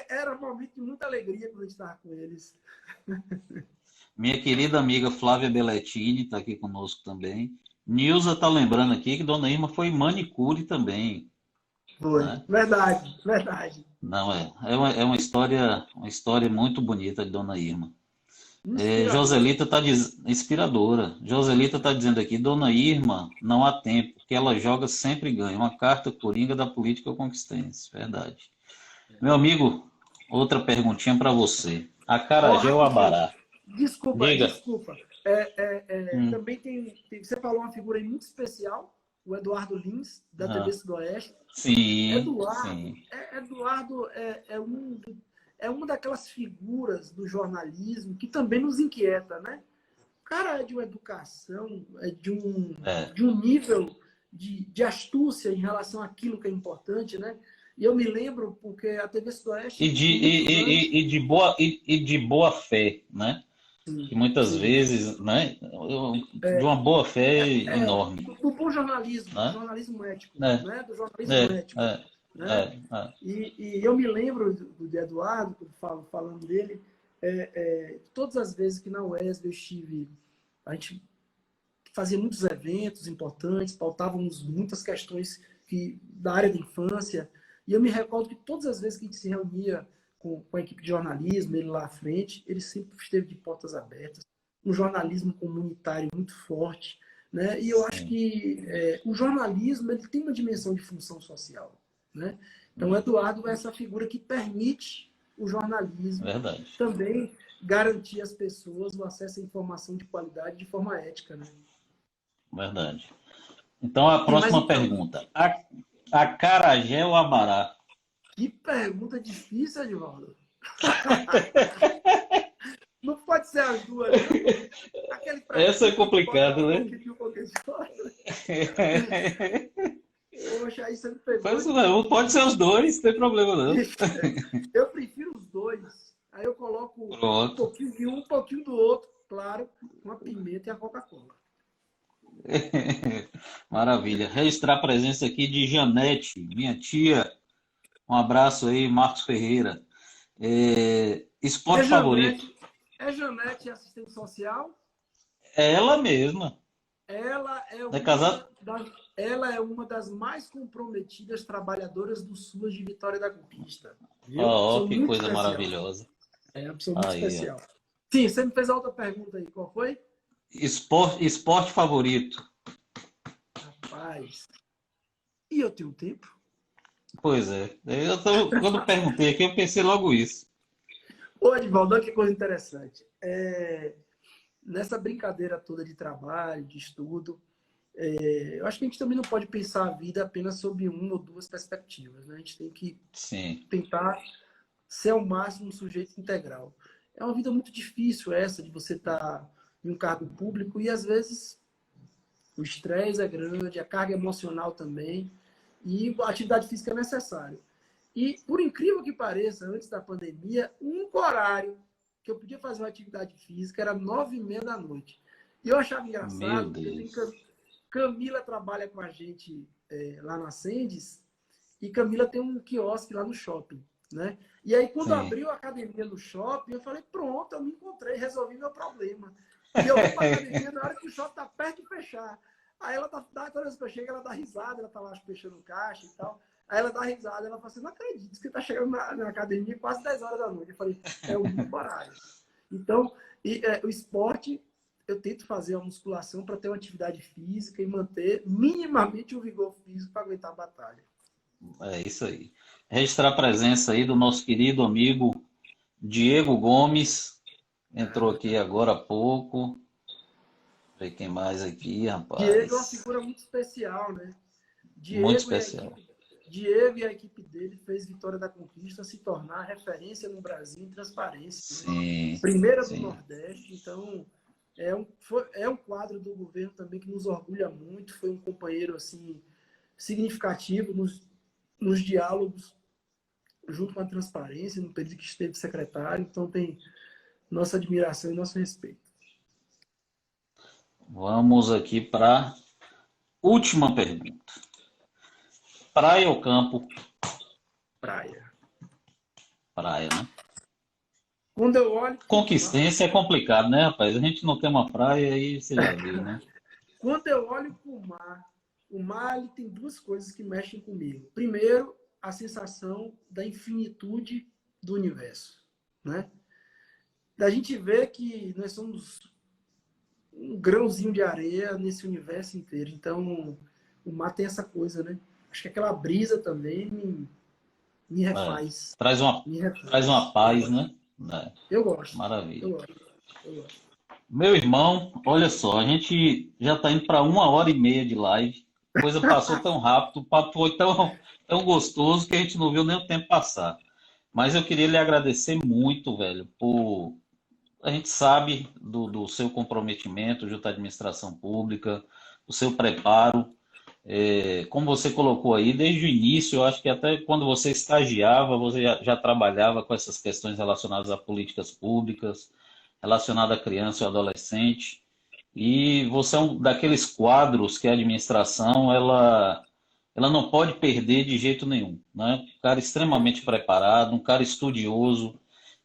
Era um momento de muita alegria quando a gente estava com eles. Minha querida amiga Flávia Belletini está aqui conosco também. Nilza está lembrando aqui que Dona Irma foi manicure também, Foi. né? Verdade, verdade. Não é? É uma história muito bonita de Dona Irma. Inspirador. Joselita está inspiradora. Joselita está dizendo aqui, Dona Irma, não há tempo, que ela joga sempre e ganha. Uma carta coringa da política conquistense. Verdade. Meu amigo, outra perguntinha para você. Ó, Acarajé ou rapidinho. Abará? Desculpa, Diga. desculpa. Hum, Também você falou uma figura aí muito especial, o Eduardo Lins, da TV ah, Sudoeste. sim, Eduardo, sim. Eduardo é uma daquelas figuras do jornalismo que também nos inquieta, né? O cara é de uma educação, É. de um nível de astúcia em relação àquilo que é importante, né? E eu me lembro porque a TV E Sudoeste, de, por e, muitos anos... e, e de boa, e de boa fé, né? Sim, Que muitas sim. vezes, né? De uma boa fé enorme, Do bom jornalismo, do né? jornalismo ético, É, né? Do jornalismo é, ético, é, né? é, é. E eu me lembro de Eduardo, falando dele, todas as vezes que na UESB eu estive, a gente fazia muitos eventos importantes, pautávamos muitas questões da área da infância, e eu me recordo que todas as vezes que a gente se reunia com a equipe de jornalismo, ele lá à frente, ele sempre esteve de portas abertas, um jornalismo comunitário muito forte, né? E eu acho que o jornalismo ele tem uma dimensão de função social, né? Então, o Eduardo é essa figura que permite o jornalismo também garantir às pessoas o acesso à informação de qualidade de forma ética, né? Verdade. Então, a próxima pergunta. Acarajé ou abará? Que pergunta difícil, Edivaldo. Não pode ser as duas, não. Essa é complicada, né? Poxa, aí você me pegou. Faz isso não, pode ser os dois, não tem problema não. Eu prefiro os dois. Aí eu coloco Pronto. um pouquinho de um pouquinho do outro, claro, com a pimenta e a Coca-Cola. Maravilha. Registrar a presença aqui de Janete, minha tia. Um abraço aí, Marcos Ferreira. Esporte favorito? É Janete, assistente social? É ela mesma. Ela é uma das mais comprometidas trabalhadoras do SUAS de Vitória da Conquista. Oh, que coisa especial. Maravilhosa. É uma pessoa muito especial. Ó. Sim, você me fez a outra pergunta aí. Qual foi? Esporte favorito? Rapaz. E eu tenho tempo? Pois é. Quando perguntei aqui, eu pensei logo isso. Ô, Edivaldo, olha que coisa interessante. Nessa brincadeira toda de trabalho, de estudo, eu acho que a gente também não pode pensar a vida apenas sob uma ou duas perspectivas, né? A gente tem que tentar ser ao máximo um sujeito integral. É uma vida muito difícil essa de você estar em um cargo público e, às vezes, o estresse é grande, a carga emocional também, e a atividade física é necessária. E, por incrível que pareça, antes da pandemia, o único horário que eu podia fazer uma atividade física era 9h30 da noite. E eu achava engraçado, porque Camila trabalha com a gente lá na Sendes, e Camila tem um quiosque lá no shopping, né? E aí, quando abriu a academia no shopping, eu falei, pronto, eu me encontrei, resolvi meu problema. E eu vou para a academia na hora que o shopping está perto de fechar. Aí ela toda vez que eu chego, ela dá risada, ela tá lá fechando o caixa e tal. Aí ela dá risada, ela fala assim, não acredito que tá chegando na academia quase 10 horas da noite. Eu falei, é o único horário. Então, o esporte, eu tento fazer a musculação para ter uma atividade física e manter minimamente o vigor físico para aguentar a batalha. É isso aí. Registrar a presença aí do nosso querido amigo Diego Gomes. Entrou aqui agora há pouco. Ver quem mais aqui, rapaz. Diego é uma figura muito especial, né? Muito especial. Diego e a equipe dele fez Vitória da Conquista se tornar referência no Brasil em transparência. Sim, né? Primeira do Nordeste, então é um quadro do governo também que nos orgulha muito, foi um companheiro assim significativo nos diálogos junto com a transparência, no período que esteve secretário, então tem nossa admiração e nosso respeito. Vamos aqui para a última pergunta. Praia ou campo? Praia. Praia, né? Quando eu olho... Conquistense é complicado, né, rapaz? A gente não tem uma praia aí, você já viu, né? Quando eu olho para o mar ele tem duas coisas que mexem comigo. Primeiro, a sensação da infinitude do universo, né? Da gente ver que nós somos um grãozinho de areia nesse universo inteiro. Então, o mar tem essa coisa, né? Acho que aquela brisa também me refaz. Traz uma paz, né? Eu gosto. Maravilha. Eu gosto. Meu irmão, olha só, a gente já está indo para 1h30 de live. A coisa passou tão rápido, o papo foi tão gostoso que a gente não viu nem o tempo passar. Mas eu queria lhe agradecer muito, velho, por... A gente sabe do seu comprometimento junto à administração pública, o seu preparo. Como você colocou aí, desde o início, eu acho que até quando você estagiava, você já trabalhava com essas questões relacionadas a políticas públicas, relacionada à criança e ao adolescente. E você é um daqueles quadros que a administração ela não pode perder de jeito nenhum, né? Um cara extremamente preparado, um cara estudioso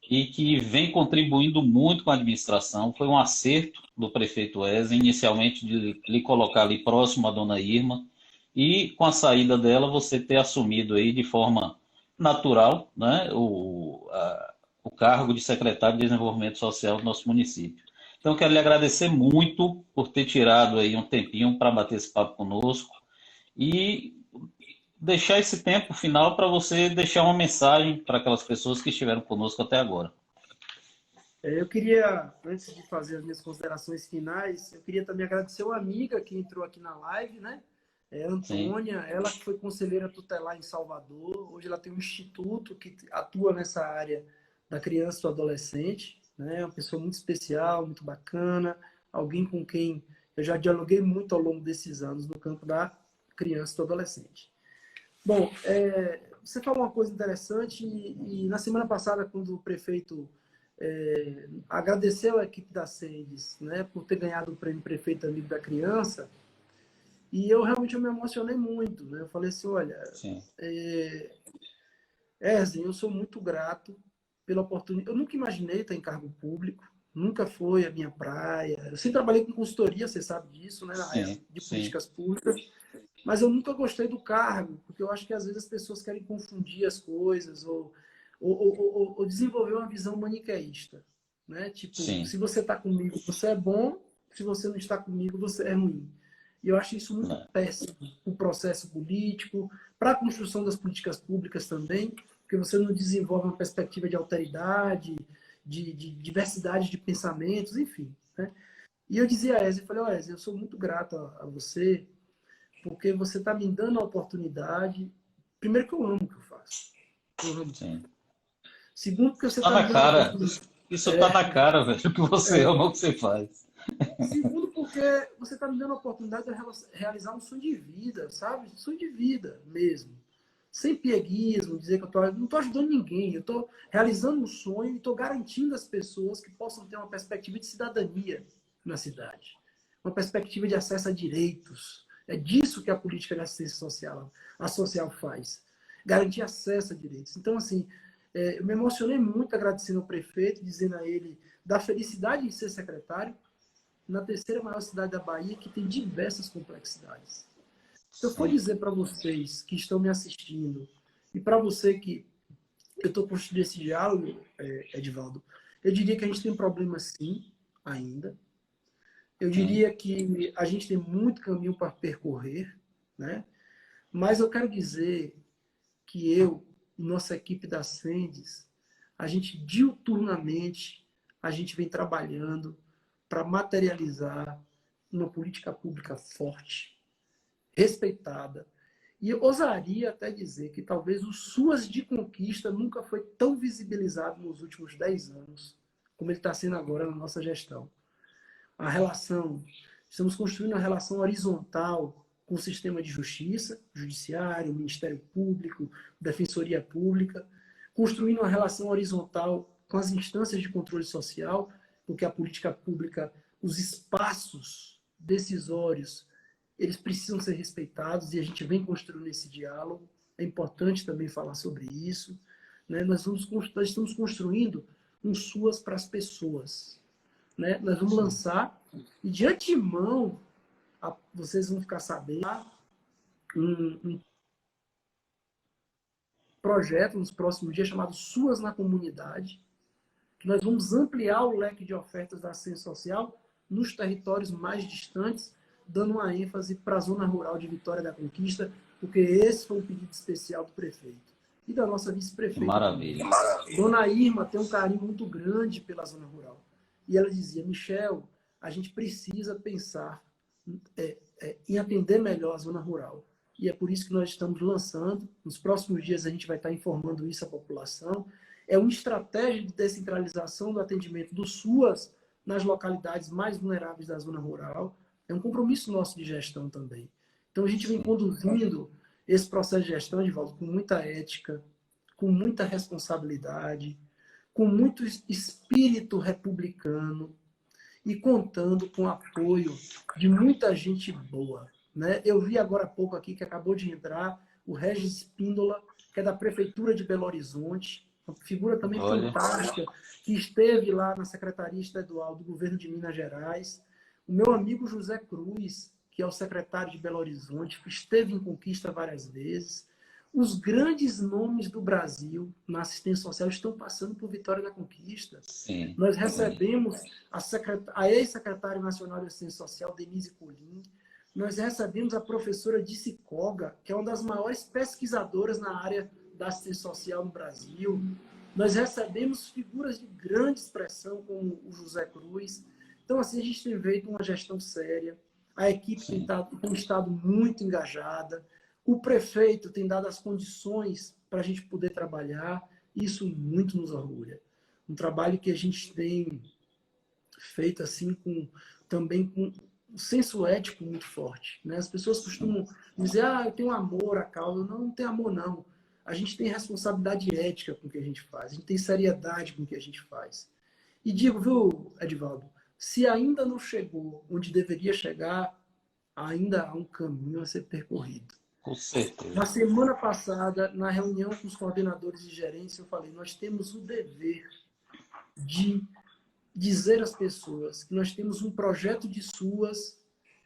e que vem contribuindo muito com a administração. Foi um acerto do prefeito Wesley, inicialmente de lhe colocar ali próximo à dona Irma, e com a saída dela você ter assumido aí de forma natural, né, o cargo de secretário de Desenvolvimento Social do nosso município. Então, eu quero lhe agradecer muito por ter tirado aí um tempinho para bater esse papo conosco e deixar esse tempo final para você deixar uma mensagem para aquelas pessoas que estiveram conosco até agora. Eu queria, antes de fazer as minhas considerações finais, eu queria também agradecer uma amiga que entrou aqui na live, né? A Sim, Antônia, ela que foi conselheira tutelar em Salvador. Hoje ela tem um instituto que atua nessa área da criança e do adolescente, né? Uma pessoa muito especial, muito bacana, alguém com quem eu já dialoguei muito ao longo desses anos no campo da criança e do adolescente. Bom, você falou uma coisa interessante e na semana passada, quando o prefeito agradeceu a equipe da SENDES, né, por ter ganhado o prêmio Prefeito Amigo da Criança, e eu realmente me emocionei muito. Né? Eu falei assim, olha, sim, Erzen, eu sou muito grato pela oportunidade. Eu nunca imaginei estar em cargo público, nunca foi a minha praia. Eu sempre trabalhei com consultoria, você sabe disso, né, na área sim, de sim, políticas públicas, mas eu nunca gostei do cargo, porque eu acho que às vezes as pessoas querem confundir as coisas ou desenvolver uma visão maniqueísta. Né? Tipo, sim, se você está comigo, você é bom, se você não está comigo, você é ruim. E eu acho isso muito né, péssimo para o processo político, para a construção das políticas públicas também, porque você não desenvolve uma perspectiva de alteridade, de diversidade de pensamentos, enfim. Né? E eu dizia a Ezio, eu falei, ó, Ezio, eu sou muito grato a você, porque você está me dando a oportunidade. Primeiro, que eu amo o que eu faço. Eu amo. sim. Segundo, porque você Tá está me na dando a cara, oportunidade. isso tá na cara, velho, que você ama o que você faz. Segundo, porque você está me dando a oportunidade de realizar um sonho de vida, sabe? Sonho de vida mesmo. Sem pieguismo, dizer que não estou ajudando ninguém. Eu estou realizando um sonho e estou garantindo às pessoas que possam ter uma perspectiva de cidadania na cidade. Uma perspectiva de acesso a direitos. É disso que a política de assistência social, a social faz. Garantir acesso a direitos. Então, assim, eu me emocionei muito agradecendo ao prefeito, dizendo a ele da felicidade de ser secretário, na terceira maior cidade da Bahia, que tem diversas complexidades. Se eu for Sim, dizer para vocês que estão me assistindo, e para você que eu estou construindo esse diálogo, Edivaldo, eu diria que a gente tem problemas sim, ainda. Eu sim, diria que a gente tem muito caminho para percorrer, né? Mas eu quero dizer que eu e nossa equipe da Sendes, a gente diuturnamente, a gente vem trabalhando para materializar uma política pública forte, respeitada. E eu ousaria até dizer que talvez o Suas de Conquista nunca foi tão visibilizado nos últimos 10 anos como ele está sendo agora na nossa gestão. A relação, estamos construindo uma relação horizontal com o sistema de justiça, judiciário, Ministério Público, Defensoria Pública, construindo uma relação horizontal com as instâncias de controle social, porque a política pública, os espaços decisórios, eles precisam ser respeitados e a gente vem construindo esse diálogo. É importante também falar sobre isso. Né? Nós estamos construindo um SUAS para as pessoas. Né? Nós vamos sim. lançar, e de antemão, vocês vão ficar sabendo, um projeto nos próximos dias chamado SUAS na Comunidade, que nós vamos ampliar o leque de ofertas da assistência social nos territórios mais distantes, dando uma ênfase para a zona rural de Vitória da Conquista, porque esse foi um pedido especial do prefeito e da nossa Que vice-prefeita também. maravilha. Dona Irma tem um carinho muito grande pela zona rural. E ela dizia, Michel, a gente precisa pensar em atender melhor a zona rural. E é por isso que nós estamos lançando, nos próximos dias a gente vai estar informando isso à população, é uma estratégia de descentralização do atendimento do SUAS nas localidades mais vulneráveis da zona rural. É um compromisso nosso de gestão também. Então a gente vem Sim, conduzindo esse processo de gestão, de volta, com muita ética, com muita responsabilidade, com muito espírito republicano e contando com o apoio de muita gente boa. Né? Eu vi agora há pouco aqui que acabou de entrar o Regis Píndola, que é da Prefeitura de Belo Horizonte, uma figura também olha, fantástica, que esteve lá na Secretaria Estadual do Governo de Minas Gerais. O meu amigo José Cruz, que é o secretário de Belo Horizonte, que esteve em Conquista várias vezes. Os grandes nomes do Brasil na assistência social estão passando por Vitória da Conquista. Sim. Nós recebemos a ex-secretária nacional de assistência social, Denise Colim. Nós recebemos a professora Dice Koga, que é uma das maiores pesquisadoras na área da assistência social no Brasil. Nós recebemos figuras de grande expressão, como o José Cruz. Então, assim, a gente tem feito uma gestão séria. A equipe tem estado muito engajada. O prefeito tem dado as condições para a gente poder trabalhar. Isso muito nos orgulha. Um trabalho que a gente tem feito assim também com um senso ético muito forte. Né? As pessoas costumam dizer, eu tenho amor à causa. Não, não tem amor, não. A gente tem responsabilidade ética com o que a gente faz. A gente tem seriedade com o que a gente faz. E digo, viu, Edivaldo, se ainda não chegou onde deveria chegar, ainda há um caminho a ser percorrido. Com certeza. Na semana passada, na reunião com os coordenadores de gerência, eu falei, nós temos o dever de dizer às pessoas que nós temos um projeto de SUAS,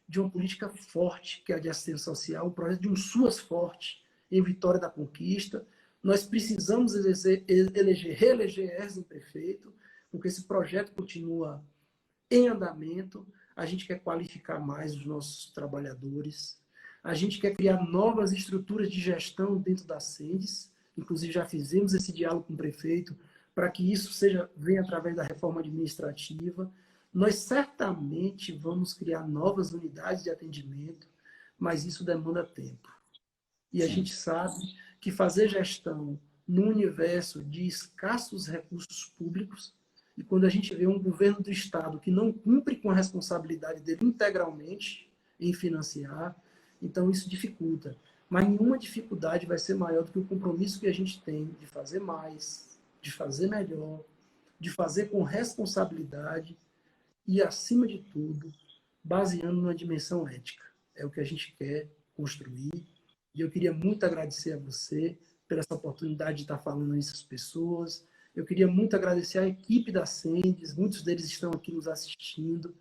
de uma política forte, que é a de assistência social, um projeto de um SUAS forte em Vitória da Conquista. Nós precisamos reeleger Erzen prefeito, porque esse projeto continua em andamento. A gente quer qualificar mais os nossos trabalhadores. A gente quer criar novas estruturas de gestão dentro da SENDES. Inclusive, já fizemos esse diálogo com o prefeito para que isso venha através da reforma administrativa. Nós certamente vamos criar novas unidades de atendimento, mas isso demanda tempo. E a gente sabe que fazer gestão num universo de escassos recursos públicos, e quando a gente vê um governo do Estado que não cumpre com a responsabilidade dele integralmente em financiar, então isso dificulta. Mas nenhuma dificuldade vai ser maior do que o compromisso que a gente tem de fazer mais, de fazer melhor, de fazer com responsabilidade e, acima de tudo, baseando numa dimensão ética. É o que a gente quer construir. E eu queria muito agradecer a você por essa oportunidade de estar falando isso às pessoas. Eu queria muito agradecer à equipe da SENDES, muitos deles estão aqui nos assistindo.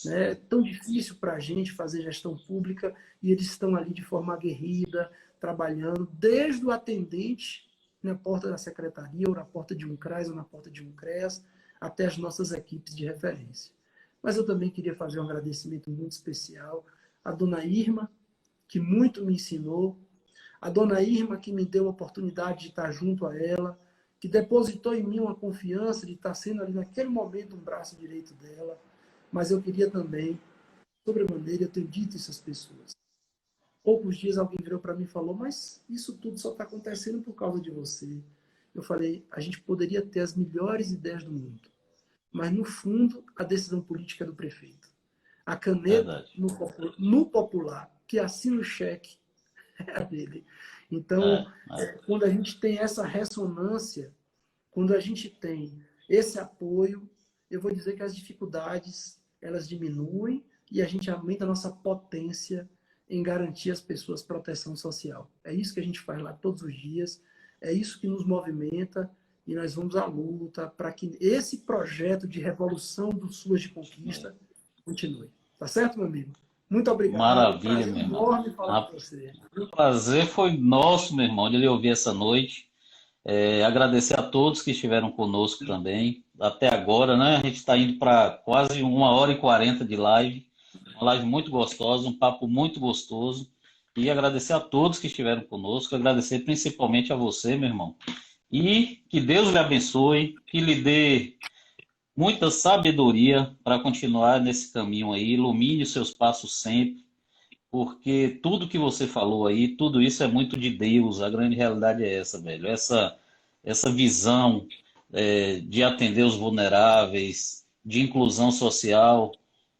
Né? É tão difícil para a gente fazer gestão pública e eles estão ali de forma aguerrida, trabalhando, desde o atendente na porta da secretaria, ou na porta de um CRAS, ou na porta de um CREAS, até as nossas equipes de referência. Mas eu também queria fazer um agradecimento muito especial à dona Irma, que muito me ensinou, a dona Irma, que me deu a oportunidade de estar junto a ela, que depositou em mim uma confiança de estar sendo ali naquele momento um braço direito dela. Mas eu queria também, sobremaneira, eu tenho dito isso às pessoas. Poucos dias alguém virou para mim e falou, mas isso tudo só está acontecendo por causa de você. Eu falei, a gente poderia ter as melhores ideias do mundo, mas no fundo a decisão política é do prefeito. A caneta no popular, que assina o cheque, é a dele. Então, quando a gente tem essa ressonância, quando a gente tem esse apoio, eu vou dizer que as dificuldades elas diminuem e a gente aumenta a nossa potência em garantir às pessoas proteção social. É isso que a gente faz lá todos os dias, é isso que nos movimenta e nós vamos à luta para que esse projeto de revolução do SUAS de conquista continue. Tá certo, meu amigo? Muito obrigado. Maravilha, meu irmão. Falar com você. O prazer foi nosso, meu irmão, de lhe ouvir essa noite. Agradecer a todos que estiveram conosco também. Até agora, né? A gente está indo para quase 1h40 de live. Uma live muito gostosa, um papo muito gostoso. E agradecer a todos que estiveram conosco. Agradecer principalmente a você, meu irmão. E que Deus lhe abençoe, que lhe dê muita sabedoria para continuar nesse caminho aí. Ilumine os seus passos sempre. Porque tudo que você falou aí, tudo isso é muito de Deus. A grande realidade é essa, velho. Essa visão de atender os vulneráveis, de inclusão social.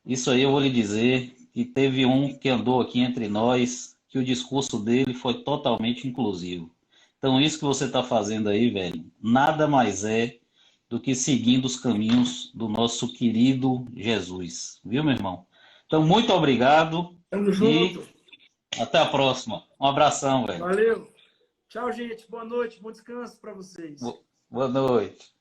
Isso aí eu vou lhe dizer que teve um que andou aqui entre nós, que o discurso dele foi totalmente inclusivo. Então isso que você está fazendo aí, velho, nada mais é do que seguindo os caminhos do nosso querido Jesus. Viu, meu irmão? Então, muito obrigado. Tamo junto. E até a próxima. Um abração, velho. Valeu. Tchau, gente. Boa noite. Bom descanso para vocês. Boa noite.